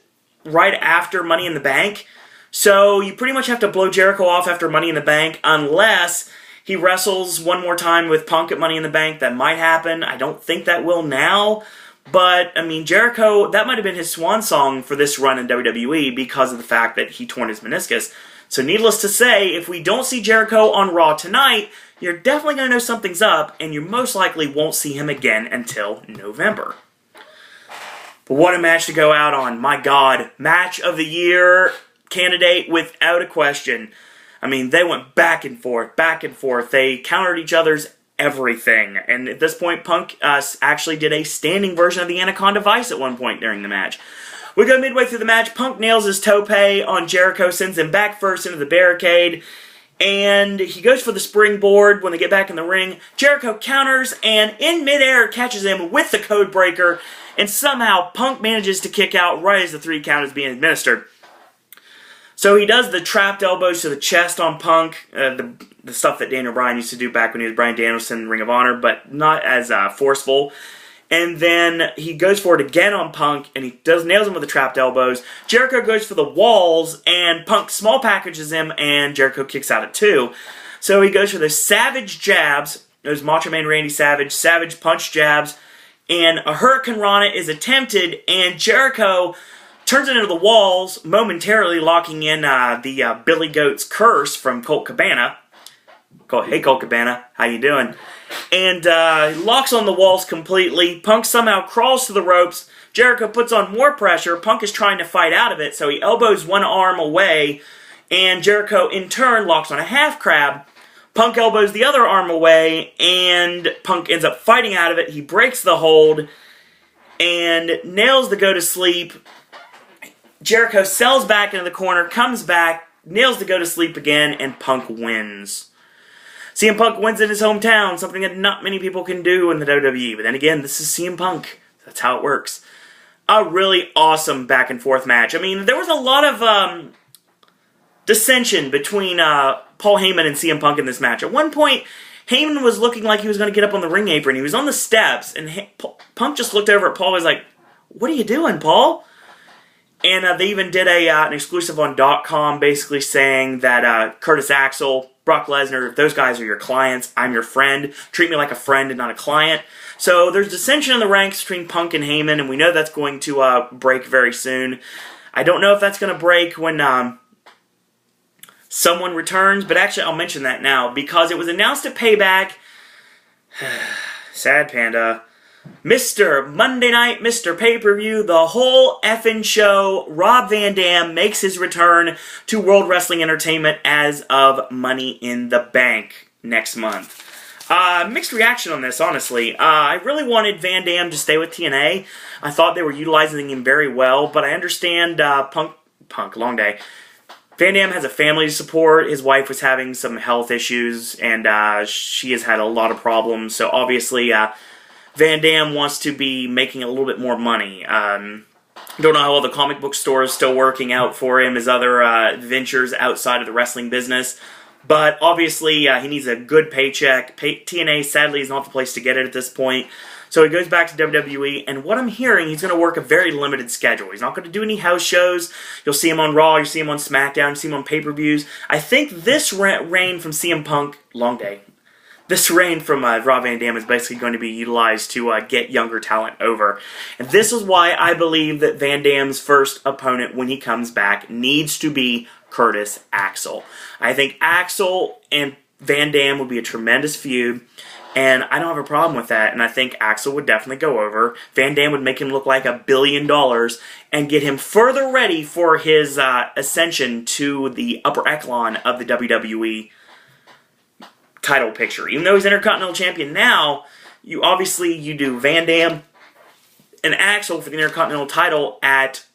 right after Money in the Bank. So you pretty much have to blow Jericho off after Money in the Bank unless he wrestles one more time with Punk at Money in the Bank. That might happen. I don't think that will now. But, I mean, Jericho, that might have been his swan song for this run in WWE because of the fact that he torn his meniscus. So needless to say, if we don't see Jericho on Raw tonight, you're definitely going to know something's up, and you most likely won't see him again until November. But what a match to go out on. My God, match of the year candidate without a question. I mean, they went back and forth, back and forth. They countered each other's everything. And at this point, Punk actually did a standing version of the Anaconda Vice at one point during the match. We go midway through the match. Punk nails his tope on Jericho, sends him back first into the barricade, and he goes for the springboard when they get back in the ring. Jericho counters, and in midair catches him with the code breaker, and somehow Punk manages to kick out right as the 3 count is being administered. So he does the trapped elbows to the chest on Punk, the stuff that Daniel Bryan used to do back when he was Bryan Danielson in Ring of Honor, but not as forceful. And then he goes for it again on Punk, and he nails him with the trapped elbows. Jericho goes for the walls, and Punk small packages him, and Jericho kicks out at 2. So he goes for the savage jabs, those Macho Man Randy Savage punch jabs, and a Hurricane Rana is attempted, and Jericho turns it into the walls, momentarily locking in the Billy Goat's curse from Colt Cabana. Hey, Colt Cabana, how you doing? And locks on the walls completely. Punk somehow crawls to the ropes. Jericho puts on more pressure. Punk is trying to fight out of it, so he elbows one arm away, and Jericho, in turn, locks on a half crab. Punk elbows the other arm away, and Punk ends up fighting out of it. He breaks the hold and nails the go-to-sleep. Jericho sells back into the corner, comes back, nails the go-to-sleep again, and Punk wins. CM Punk wins in his hometown, something that not many people can do in the WWE. But then again, this is CM Punk. That's how it works. A really awesome back-and-forth match. I mean, there was a lot of dissension between Paul Heyman and CM Punk in this match. At one point, Heyman was looking like he was going to get up on the ring apron. He was on the steps, and Punk just looked over at Paul and was like, "What are you doing, Paul?" And they even did an exclusive on .com basically saying that Curtis Axel, Brock Lesnar, if those guys are your clients, I'm your friend. Treat me like a friend and not a client. So there's dissension in the ranks between Punk and Heyman, and we know that's going to break very soon. I don't know if that's going to break when someone returns, but actually I'll mention that now, because it was announced at Payback. Sad Panda. Mr. Monday Night, Mr. Pay-Per-View, the whole effing show, Rob Van Dam makes his return to World Wrestling Entertainment as of Money in the Bank next month. Mixed reaction on this, honestly. I really wanted Van Dam to stay with TNA. I thought they were utilizing him very well, but I understand Punk, long day. Van Dam has a family to support. His wife was having some health issues, and she has had a lot of problems, so obviously Van Dam wants to be making a little bit more money. Don't know how well the comic book store is still working out for him, his other ventures outside of the wrestling business. But obviously, he needs a good paycheck. TNA, sadly, is not the place to get it at this point. So he goes back to WWE, and what I'm hearing, he's going to work a very limited schedule. He's not going to do any house shows. You'll see him on Raw, you'll see him on SmackDown, you'll see him on pay-per-views. I think this reign from CM Punk, long day, this reign from Rob Van Dam is basically going to be utilized to get younger talent over. And this is why I believe that Van Dam's first opponent when he comes back needs to be Curtis Axel. I think Axel and Van Dam would be a tremendous feud, and I don't have a problem with that, and I think Axel would definitely go over. Van Dam would make him look like $1 billion and get him further ready for his ascension to the upper echelon of the WWE title picture. Even though he's Intercontinental Champion now, you do Van Dam and Axel for the Intercontinental title at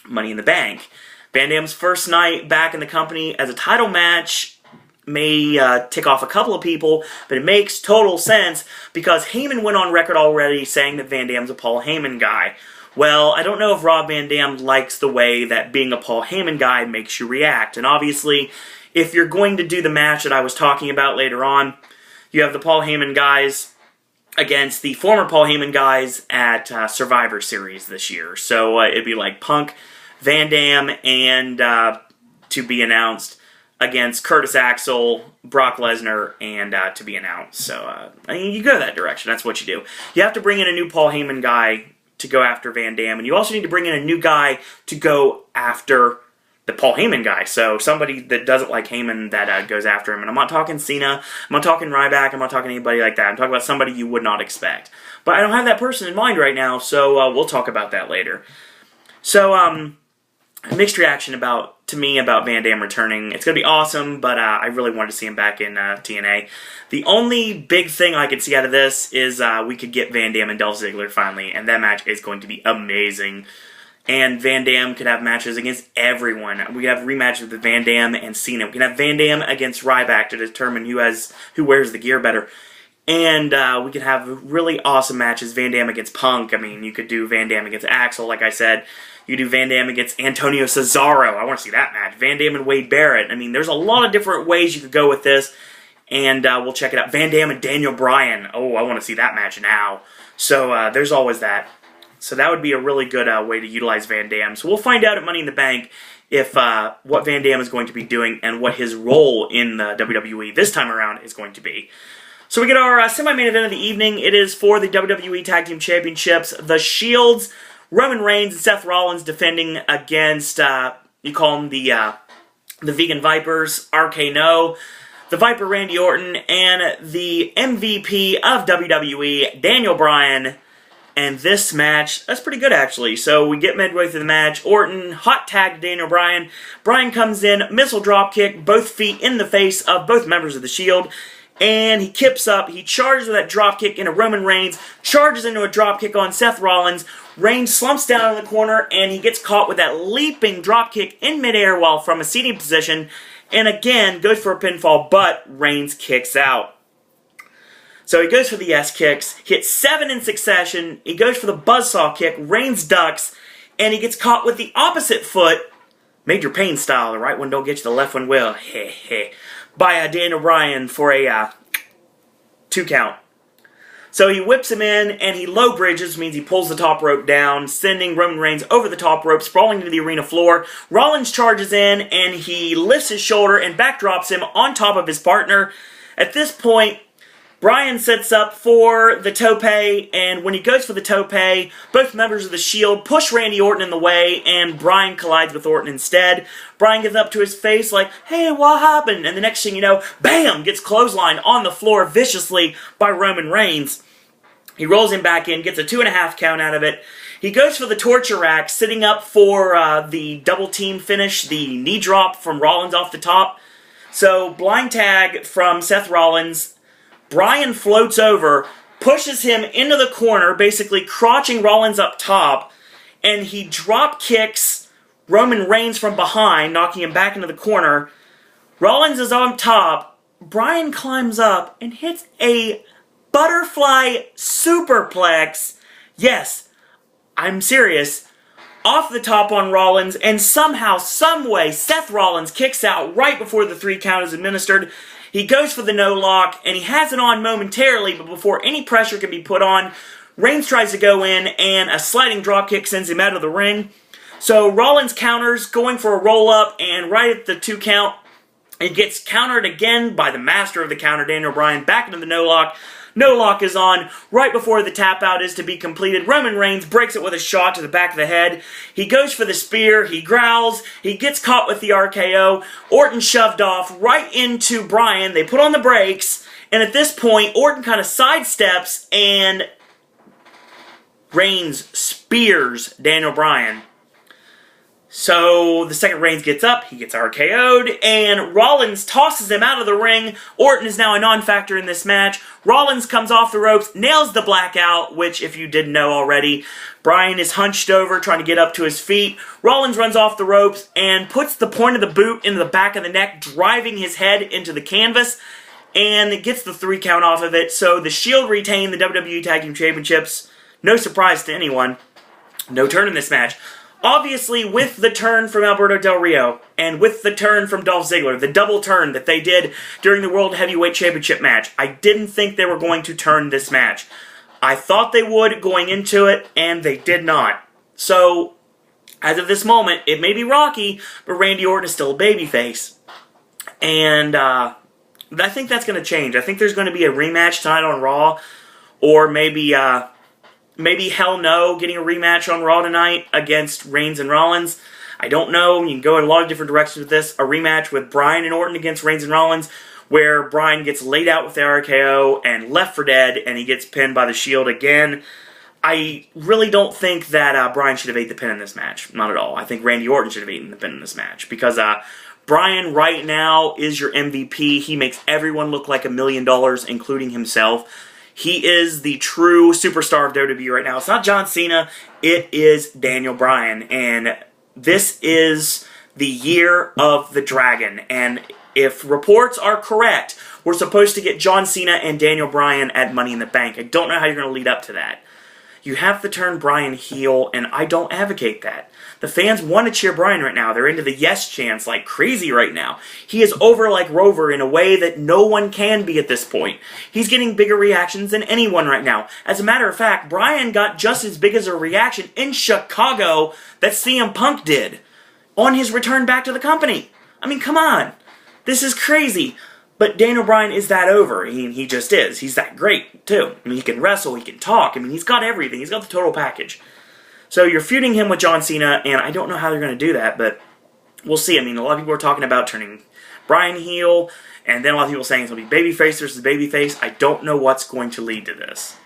Money in the Bank. Van Dam's first night back in the company as a title match may tick off a couple of people, but it makes total sense because Heyman went on record already saying that Van Dam's a Paul Heyman guy. Well, I don't know if Rob Van Dam likes the way that being a Paul Heyman guy makes you react. And obviously, if you're going to do the match that I was talking about later on, you have the Paul Heyman guys against the former Paul Heyman guys at Survivor Series this year. So it'd be like Punk, Van Dam, and to be announced against Curtis Axel, Brock Lesnar, and to be announced. So, I mean, you go that direction. That's what you do. You have to bring in a new Paul Heyman guy to go after Van Dam, and you also need to bring in a new guy to go after the Paul Heyman guy. So somebody that doesn't like Heyman that goes after him. And I'm not talking Cena, I'm not talking Ryback, I'm not talking anybody like that. I'm talking about somebody you would not expect. But I don't have that person in mind right now, so we'll talk about that later. So, mixed reaction about Van Dam returning. It's going to be awesome, but I really wanted to see him back in TNA. The only big thing I could see out of this is we could get Van Dam and Dolph Ziggler finally, and that match is going to be amazing. And Van Dam could have matches against everyone. We could have rematches with Van Dam and Cena. We could have Van Dam against Ryback to determine who wears the gear better. And we could have really awesome matches. Van Dam against Punk. I mean, you could do Van Dam against Axel, like I said. You do Van Dam against Antonio Cesaro. I want to see that match. Van Dam and Wade Barrett. I mean, there's a lot of different ways you could go with this. And we'll check it out. Van Dam and Daniel Bryan. Oh, I want to see that match now. So there's always that. So that would be a really good way to utilize Van Dam. So we'll find out at Money in the Bank if what Van Dam is going to be doing and what his role in the WWE this time around is going to be. So we get our semi-main event of the evening. It is for the WWE Tag Team Championships. The Shields, Roman Reigns and Seth Rollins defending against, you call them the Vegan Vipers, RK-No, the Viper Randy Orton, and the MVP of WWE, Daniel Bryan. And this match, that's pretty good actually. So we get midway through the match. Orton hot tagged Daniel Bryan. Bryan comes in, missile dropkick, both feet in the face of both members of the Shield. And he kips up, he charges with that dropkick into Roman Reigns, charges into a dropkick on Seth Rollins. Reigns slumps down in the corner, and he gets caught with that leaping dropkick in midair while from a seating position. And again, goes for a pinfall, but Reigns kicks out. So he goes for the S-kicks, hits 7 in succession, he goes for the buzzsaw kick, Reigns ducks, and he gets caught with the opposite foot, Major Payne style, the right one don't get you, the left one will, by Daniel Bryan for a 2 count. So he whips him in, and he low bridges, means he pulls the top rope down, sending Roman Reigns over the top rope, sprawling into the arena floor. Rollins charges in, and he lifts his shoulder and backdrops him on top of his partner. At this point, Bryan sets up for the tope, and when he goes for the tope, both members of the Shield push Randy Orton in the way, and Bryan collides with Orton instead. Bryan gets up to his face like, hey, what happened? And the next thing you know, bam, gets clotheslined on the floor viciously by Roman Reigns. He rolls him back in, gets a 2.5 count out of it. He goes for the torture rack, sitting up for the double team finish, the knee drop from Rollins off the top. So, blind tag from Seth Rollins. Bryan floats over, pushes him into the corner, basically crotching Rollins up top, and he drop kicks Roman Reigns from behind, knocking him back into the corner. Rollins is on top. Bryan climbs up and hits a butterfly superplex. Yes, I'm serious. Off the top on Rollins, and somehow, someway, Seth Rollins kicks out right before the 3 count is administered. He goes for the no-lock, and he has it on momentarily, but before any pressure can be put on, Reigns tries to go in, and a sliding dropkick sends him out of the ring. So Rollins counters, going for a roll-up, and right at the 2 count, It gets countered again by the master of the counter, Daniel Bryan, back into the no-lock. No-lock is on. Right before the tap-out is to be completed, Roman Reigns breaks it with a shot to the back of the head. He goes for the spear. He growls. He gets caught with the RKO. Orton shoved off right into Bryan. They put on the brakes. And at this point, Orton kind of sidesteps and Reigns spears Daniel Bryan. So the second Reigns gets up, he gets RKO'd, and Rollins tosses him out of the ring. Orton is now a non-factor in this match. Rollins comes off the ropes, nails the blackout, which, if you didn't know already, Bryan is hunched over, trying to get up to his feet. Rollins runs off the ropes and puts the point of the boot into the back of the neck, driving his head into the canvas, and it gets the 3 count off of it. So the Shield retain the WWE Tag Team Championships. No surprise to anyone. No turn in this match. Obviously, with the turn from Alberto Del Rio, and with the turn from Dolph Ziggler, the double turn that they did during the World Heavyweight Championship match, I didn't think they were going to turn this match. I thought they would going into it, and they did not. So, as of this moment, it may be rocky, but Randy Orton is still a babyface. And I think that's going to change. I think there's going to be a rematch tonight on Raw, or maybe Hell No getting a rematch on Raw tonight against Reigns and Rollins. I don't know. You can go in a lot of different directions with this. A rematch with Bryan and Orton against Reigns and Rollins, where Bryan gets laid out with the RKO and left for dead, and he gets pinned by the Shield again. I really don't think that Bryan should have ate the pin in this match. Not at all. I think Randy Orton should have eaten the pin in this match, because Bryan right now is your MVP. He makes everyone look like $1 million, including himself. He is the true superstar of WWE right now. It's not John Cena. It is Daniel Bryan. And this is the year of the dragon. And if reports are correct, we're supposed to get John Cena and Daniel Bryan at Money in the Bank. I don't know how you're going to lead up to that. You have to turn Bryan heel, and I don't advocate that. The fans want to cheer Bryan right now. They're into the yes chants like crazy right now. He is over like Rover in a way that no one can be at this point. He's getting bigger reactions than anyone right now. As a matter of fact, Bryan got just as big as a reaction in Chicago that CM Punk did on his return back to the company. I mean, come on. This is crazy. But Daniel Bryan is that over. He just is. He's that great, too. I mean, he can wrestle, he can talk. I mean, he's got everything. He's got the total package. So you're feuding him with John Cena, and I don't know how they're going to do that, but we'll see. I mean, a lot of people are talking about turning Bryan heel, and then a lot of people saying it's going to be babyface versus babyface. I don't know what's going to lead to this.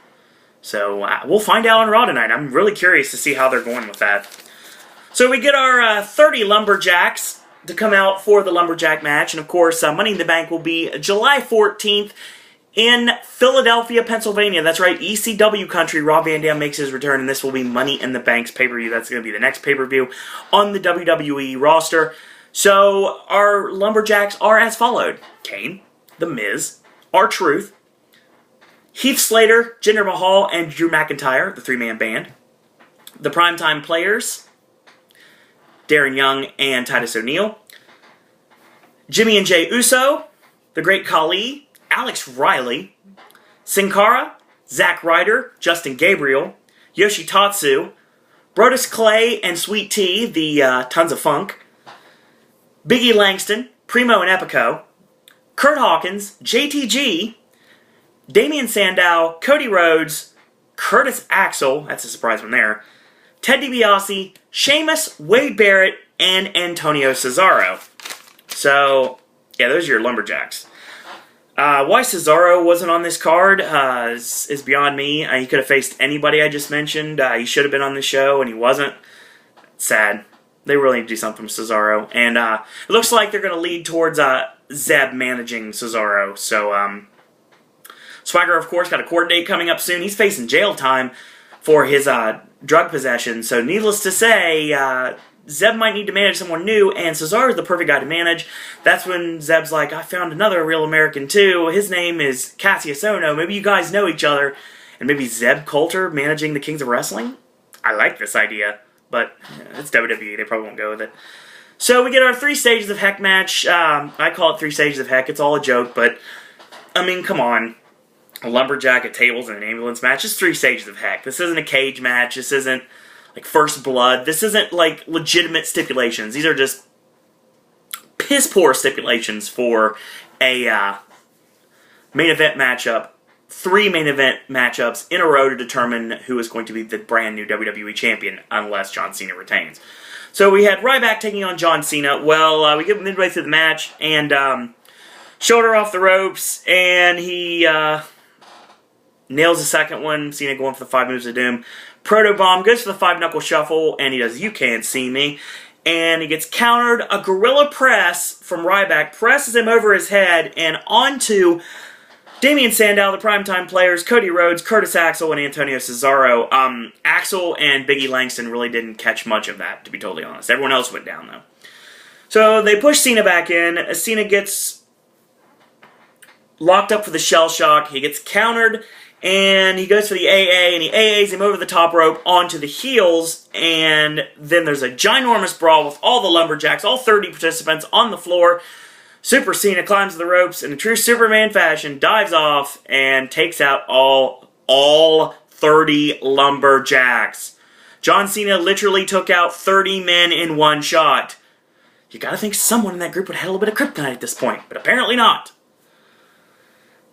So we'll find out on Raw tonight. I'm really curious to see how they're going with that. So we get our 30 Lumberjacks to come out for the Lumberjack match. And of course, Money in the Bank will be July 14th in Philadelphia, Pennsylvania. That's right, ECW country. Rob Van Dam makes his return, and this will be Money in the Bank's pay-per-view. That's going to be the next pay-per-view on the WWE roster. So our Lumberjacks are as followed: Kane, The Miz, R-Truth, Heath Slater, Jinder Mahal, and Drew McIntyre, the three-man band. The Primetime Players: Darren Young and Titus O'Neil. Jimmy and Jay Uso, The Great Khali, Alex Riley, Sin Cara, Zack Ryder, Justin Gabriel, Yoshitatsu, Brodus Clay and Sweet Tea, the Tons of Funk, Biggie Langston, Primo and Epico, Kurt Hawkins, JTG, Damian Sandow, Cody Rhodes, Curtis Axel, that's a surprise one there, Ted DiBiase, Sheamus, Wade Barrett, and Antonio Cesaro. So, yeah, those are your Lumberjacks. Why Cesaro wasn't on this card is beyond me. He could have faced anybody I just mentioned. He should have been on the show, and he wasn't. Sad. They really need to do something with Cesaro. And it looks like they're going to lead towards Zeb managing Cesaro. So, Swagger, of course, got a court date coming up soon. He's facing jail time for his drug possession. So, needless to say, Zeb might need to manage someone new, and Cesaro's the perfect guy to manage. That's when Zeb's like, I found another real American too. His name is Cassius Ohno. Maybe you guys know each other. And maybe Zeb Coulter managing the Kings of Wrestling? I like this idea, but it's WWE. They probably won't go with it. So we get our 3 Stages of Heck match. I call it 3 Stages of Heck. It's all a joke, but, I mean, come on. A lumberjack, a tables, and an ambulance match. It's 3 Stages of Heck. This isn't a cage match. This isn't like First Blood. This isn't like legitimate stipulations. These are just piss poor stipulations for a main event matchup. 3 main event matchups in a row to determine who is going to be the brand new WWE Champion, unless John Cena retains. So we had Ryback taking on John Cena. Well, we get midway through the match, and shoulder off the ropes, and he nails the second one. Cena going for the 5 moves of doom. Protobomb goes for the 5-knuckle shuffle, and he does "You Can't See Me." And he gets countered. A gorilla press from Ryback presses him over his head and onto Damien Sandow, the primetime players, Cody Rhodes, Curtis Axel, and Antonio Cesaro. Axel and Biggie Langston really didn't catch much of that, to be totally honest. Everyone else went down, though. So they push Cena back in. Cena gets locked up for the shell shock. He gets countered, and he goes for the AA, and he AAs him over the top rope onto the heels, and then there's a ginormous brawl with all the lumberjacks, all 30 participants on the floor. Super Cena climbs the ropes in a true Superman fashion, dives off, and takes out all 30 lumberjacks. John Cena literally took out 30 men in one shot. You gotta think someone in that group would have had a little bit of kryptonite at this point, but apparently not.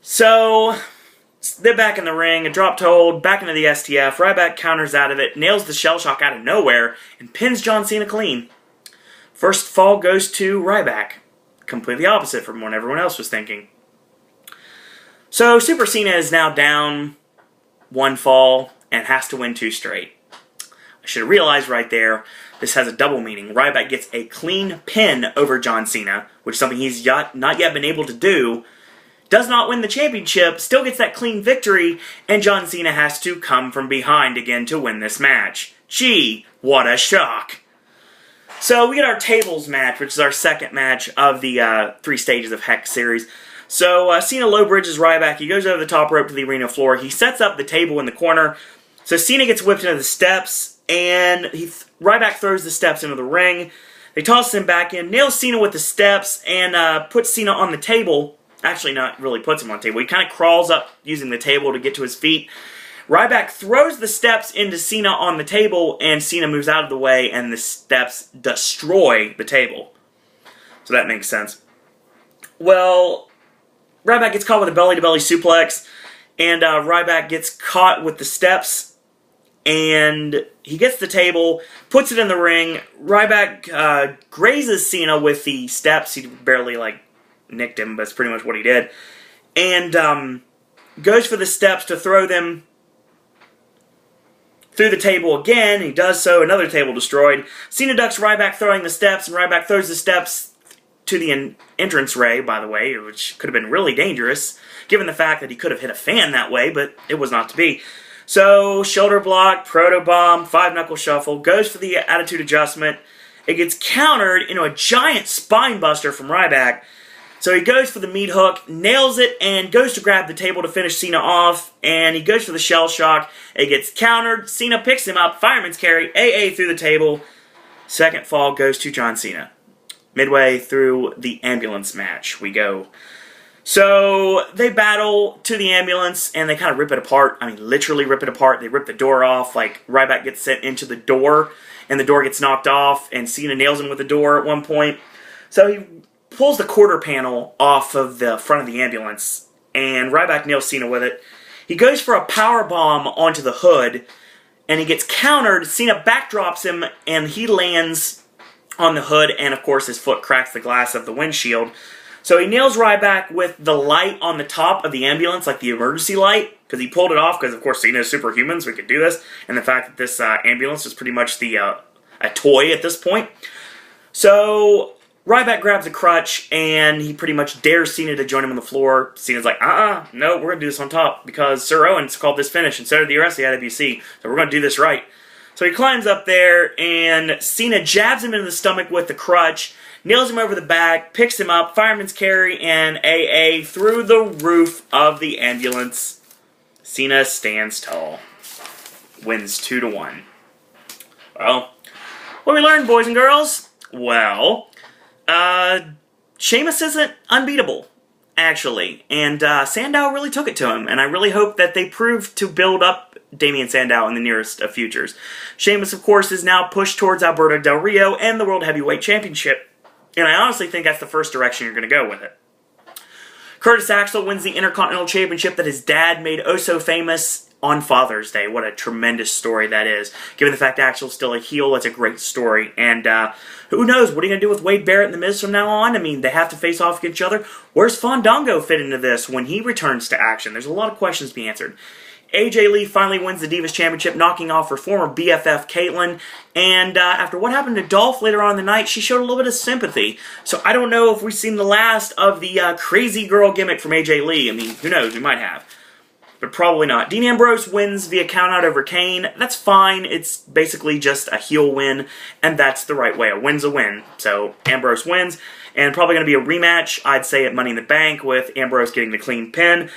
So they're back in the ring, a drop to hold, back into the STF. Ryback counters out of it, nails the shell shock out of nowhere, and pins John Cena clean. First fall goes to Ryback. Completely opposite from what everyone else was thinking. So Super Cena is now down 1 fall and has to win 2 straight. I should have realized right there, this has a double meaning. Ryback gets a clean pin over John Cena, which is something he's not yet been able to do. Does not win the championship, still gets that clean victory, and John Cena has to come from behind again to win this match. Gee, what a shock. So we get our tables match, which is our second match of the 3 stages of Hex series. So Cena low bridges Ryback. He goes over the top rope to the arena floor. He sets up the table in the corner. So Cena gets whipped into the steps, and Ryback throws the steps into the ring. They toss him back in, nails Cena with the steps, and puts Cena on the table. Actually, not really puts him on the table. He kind of crawls up using the table to get to his feet. Ryback throws the steps into Cena on the table, and Cena moves out of the way, and the steps destroy the table. So that makes sense. Well, Ryback gets caught with a belly-to-belly suplex, and Ryback gets caught with the steps, and he gets the table, puts it in the ring. Ryback grazes Cena with the steps. He barely, nicked him, but that's pretty much what he did. And goes for the steps to throw them through the table again. He does so. Another table destroyed. Cena ducks Ryback throwing the steps, and Ryback throws the steps to the entrance ray, by the way, which could have been really dangerous, given the fact that he could have hit a fan that way, but it was not to be. So, shoulder block, protobomb, 5-knuckle shuffle, goes for the attitude adjustment. It gets countered into a giant spine buster from Ryback. So he goes for the meat hook, nails it, and goes to grab the table to finish Cena off, and he goes for the shell shock. It gets countered. Cena picks him up, fireman's carry, AA through the table. Second fall goes to John Cena. Midway through the ambulance match we go. So they battle to the ambulance, and they kind of rip it apart. I mean, literally rip it apart. They rip the door off. Ryback gets sent into the door, and the door gets knocked off, and Cena nails him with the door at one point. So he pulls the quarter panel off of the front of the ambulance, and Ryback nails Cena with it. He goes for a power bomb onto the hood, and he gets countered. Cena backdrops him, and he lands on the hood, and of course his foot cracks the glass of the windshield. So he nails Ryback with the light on the top of the ambulance, like the emergency light, because he pulled it off, because of course Cena is superhuman, so he could do this, and the fact that this ambulance is pretty much a toy at this point. So Ryback grabs a crutch, and he pretty much dares Cena to join him on the floor. Cena's like, no, we're going to do this on top, because Sir Owens called this finish, and so did the rest of the IWC, so we're going to do this right. So he climbs up there, and Cena jabs him in the stomach with the crutch, nails him over the back, picks him up, fireman's carry, and AA through the roof of the ambulance. Cena stands tall. Wins 2-1. Well, what we learned, boys and girls? Well, Sheamus isn't unbeatable, actually, and Sandow really took it to him, and I really hope that they prove to build up Damien Sandow in the nearest of futures. Sheamus, of course, is now pushed towards Alberto Del Rio and the World Heavyweight Championship. And I honestly think that's the first direction you're going to go with it. Curtis Axel wins the Intercontinental Championship that his dad made oh so famous on Father's Day. What a tremendous story that is. Given the fact Axel's still a heel, that's a great story. And who knows, what are you going to do with Wade Barrett and The Miz from now on? I mean, they have to face off against each other. Where's Fandango fit into this when he returns to action? There's a lot of questions to be answered. AJ Lee finally wins the Divas Championship, knocking off her former BFF, Caitlyn. And after what happened to Dolph later on in the night, she showed a little bit of sympathy. So I don't know if we've seen the last of the crazy girl gimmick from AJ Lee. I mean, who knows? We might have. But probably not. Dean Ambrose wins via countout over Kane. That's fine. It's basically just a heel win, and that's the right way. A win's a win. So Ambrose wins, and probably going to be a rematch, I'd say, at Money in the Bank, with Ambrose getting the clean pin.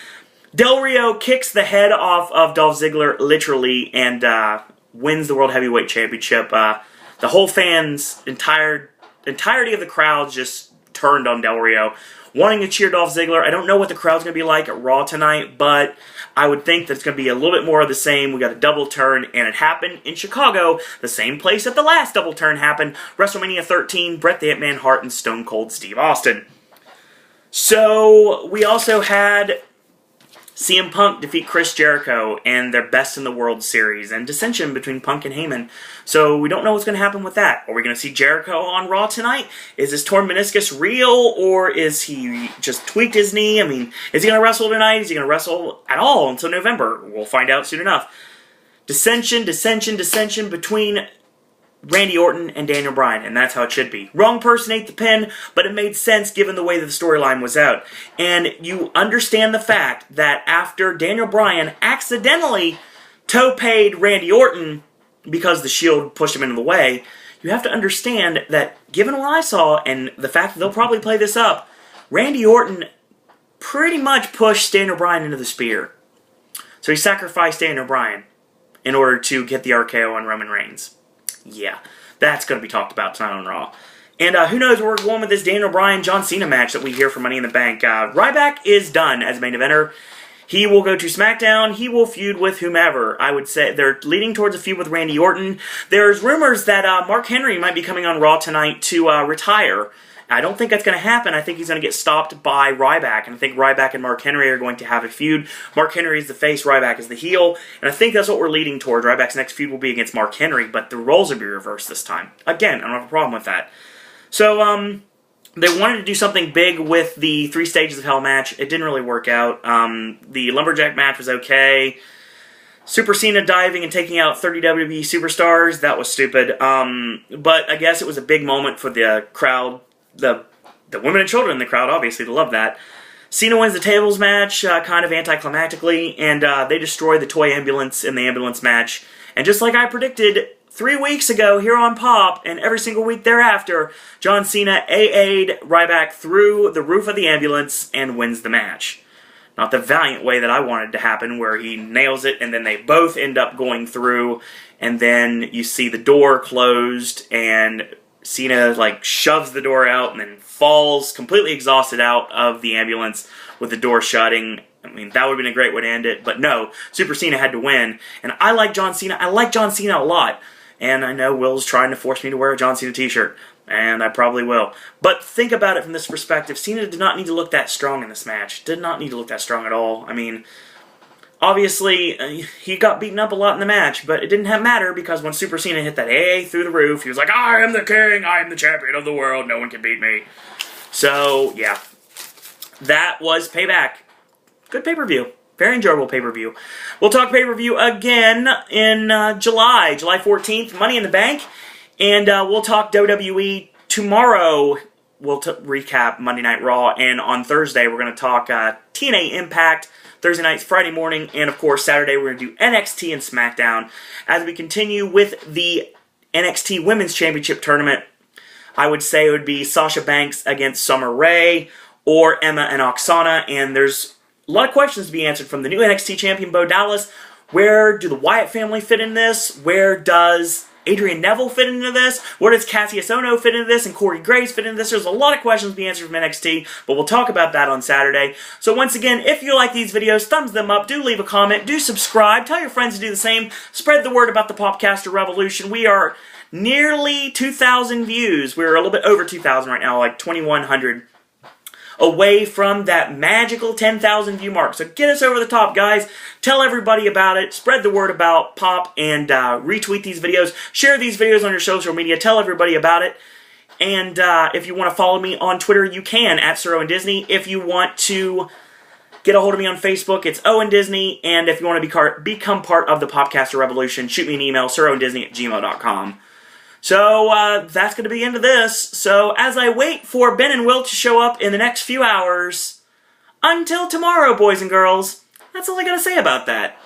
Del Rio kicks the head off of Dolph Ziggler, literally, and wins the World Heavyweight Championship. The whole entirety of the crowd just turned on Del Rio, wanting to cheer Dolph Ziggler. I don't know what the crowd's going to be like at Raw tonight, but I would think that it's going to be a little bit more of the same. We got a double turn, and it happened in Chicago, the same place that the last double turn happened, WrestleMania 13, Bret the Hitman Hart and Stone Cold Steve Austin. So we also had CM Punk defeat Chris Jericho and their Best in the World series, and dissension between Punk and Heyman. So we don't know what's going to happen with that. Are we going to see Jericho on Raw tonight? Is this torn meniscus real, or is he just tweaked his knee? I mean, is he going to wrestle tonight? Is he going to wrestle at all until November? We'll find out soon enough. Dissension between Randy Orton and Daniel Bryan, and that's how it should be. Wrong person ate the pin, but it made sense given the way that the storyline was out. And you understand the fact that after Daniel Bryan accidentally toe-paid Randy Orton because the Shield pushed him into the way, you have to understand that given what I saw and the fact that they'll probably play this up, Randy Orton pretty much pushed Daniel Bryan into the spear. So he sacrificed Daniel Bryan in order to get the RKO on Roman Reigns. Yeah, that's going to be talked about tonight on Raw. And who knows where we're going with this Daniel Bryan-John Cena match that we hear from Money in the Bank. Ryback is done as main eventer. He will go to SmackDown. He will feud with whomever. I would say they're leading towards a feud with Randy Orton. There's rumors that Mark Henry might be coming on Raw tonight to retire. I don't think that's going to happen. I think he's going to get stopped by Ryback, and I think Ryback and Mark Henry are going to have a feud. Mark Henry is the face, Ryback is the heel, and I think that's what we're leading towards. Ryback's next feud will be against Mark Henry, but the roles will be reversed this time. Again, I don't have a problem with that. So, they wanted to do something big with the 3 Stages of Hell match. It didn't really work out. The Lumberjack match was okay. Super Cena diving and taking out 30 WWE superstars, that was stupid. But I guess it was a big moment for the crowd. The women and children in the crowd, obviously, they love that. Cena wins the tables match, kind of anticlimactically, and they destroy the toy ambulance in the ambulance match. And just like I predicted 3 weeks ago here on Pop, and every single week thereafter, John Cena AA'd Ryback through the roof of the ambulance and wins the match. Not the valiant way that I wanted to happen, where he nails it and then they both end up going through, and then you see the door closed and Cena shoves the door out and then falls completely exhausted out of the ambulance with the door shutting. I mean, that would have been a great way to end it, but no, Super Cena had to win. And I like John Cena. I like John Cena a lot. And I know Will's trying to force me to wear a John Cena t-shirt, and I probably will. But think about it from this perspective. Cena did not need to look that strong in this match. Did not need to look that strong at all. I mean, obviously, he got beaten up a lot in the match, but it didn't matter because when Super Cena hit that AA through the roof, he was like, I am the king, I am the champion of the world, no one can beat me. So, yeah. That was Payback. Good pay-per-view. Very enjoyable pay-per-view. We'll talk pay-per-view again in July 14th, Money in the Bank, and we'll talk WWE tomorrow. We'll recap Monday Night Raw, and on Thursday we're going to talk TNA Impact, Thursday nights, Friday morning, and of course Saturday we're going to do NXT and SmackDown. As we continue with the NXT Women's Championship Tournament, I would say it would be Sasha Banks against Summer Rae, or Emma and Oksana, and there's a lot of questions to be answered from the new NXT champion, Bo Dallas. Where do the Wyatt family fit in this? Where does Adrian Neville fit into this? Where does Cassius Ohno fit into this? And Corey Graves fit into this? There's a lot of questions to be answered from NXT, but we'll talk about that on Saturday. So once again, if you like these videos, thumbs them up, do leave a comment, do subscribe, tell your friends to do the same, spread the word about the Popcaster Revolution. We are nearly 2,000 views. We're a little bit over 2,000 right now, like 2,100. Away from that magical 10,000 view mark. So get us over the top, guys. Tell everybody about it. Spread the word about Pop and retweet these videos. Share these videos on your social media. Tell everybody about it. And if you want to follow me on Twitter, you can, at Sir Owen Disney. If you want to get a hold of me on Facebook, it's Owen Disney. And if you want to become part of the Popcaster Revolution, shoot me an email, sirowen@gmail.com. So, that's going to be the end of this. So, as I wait for Ben and Will to show up in the next few hours, until tomorrow, boys and girls, that's all I got to say about that.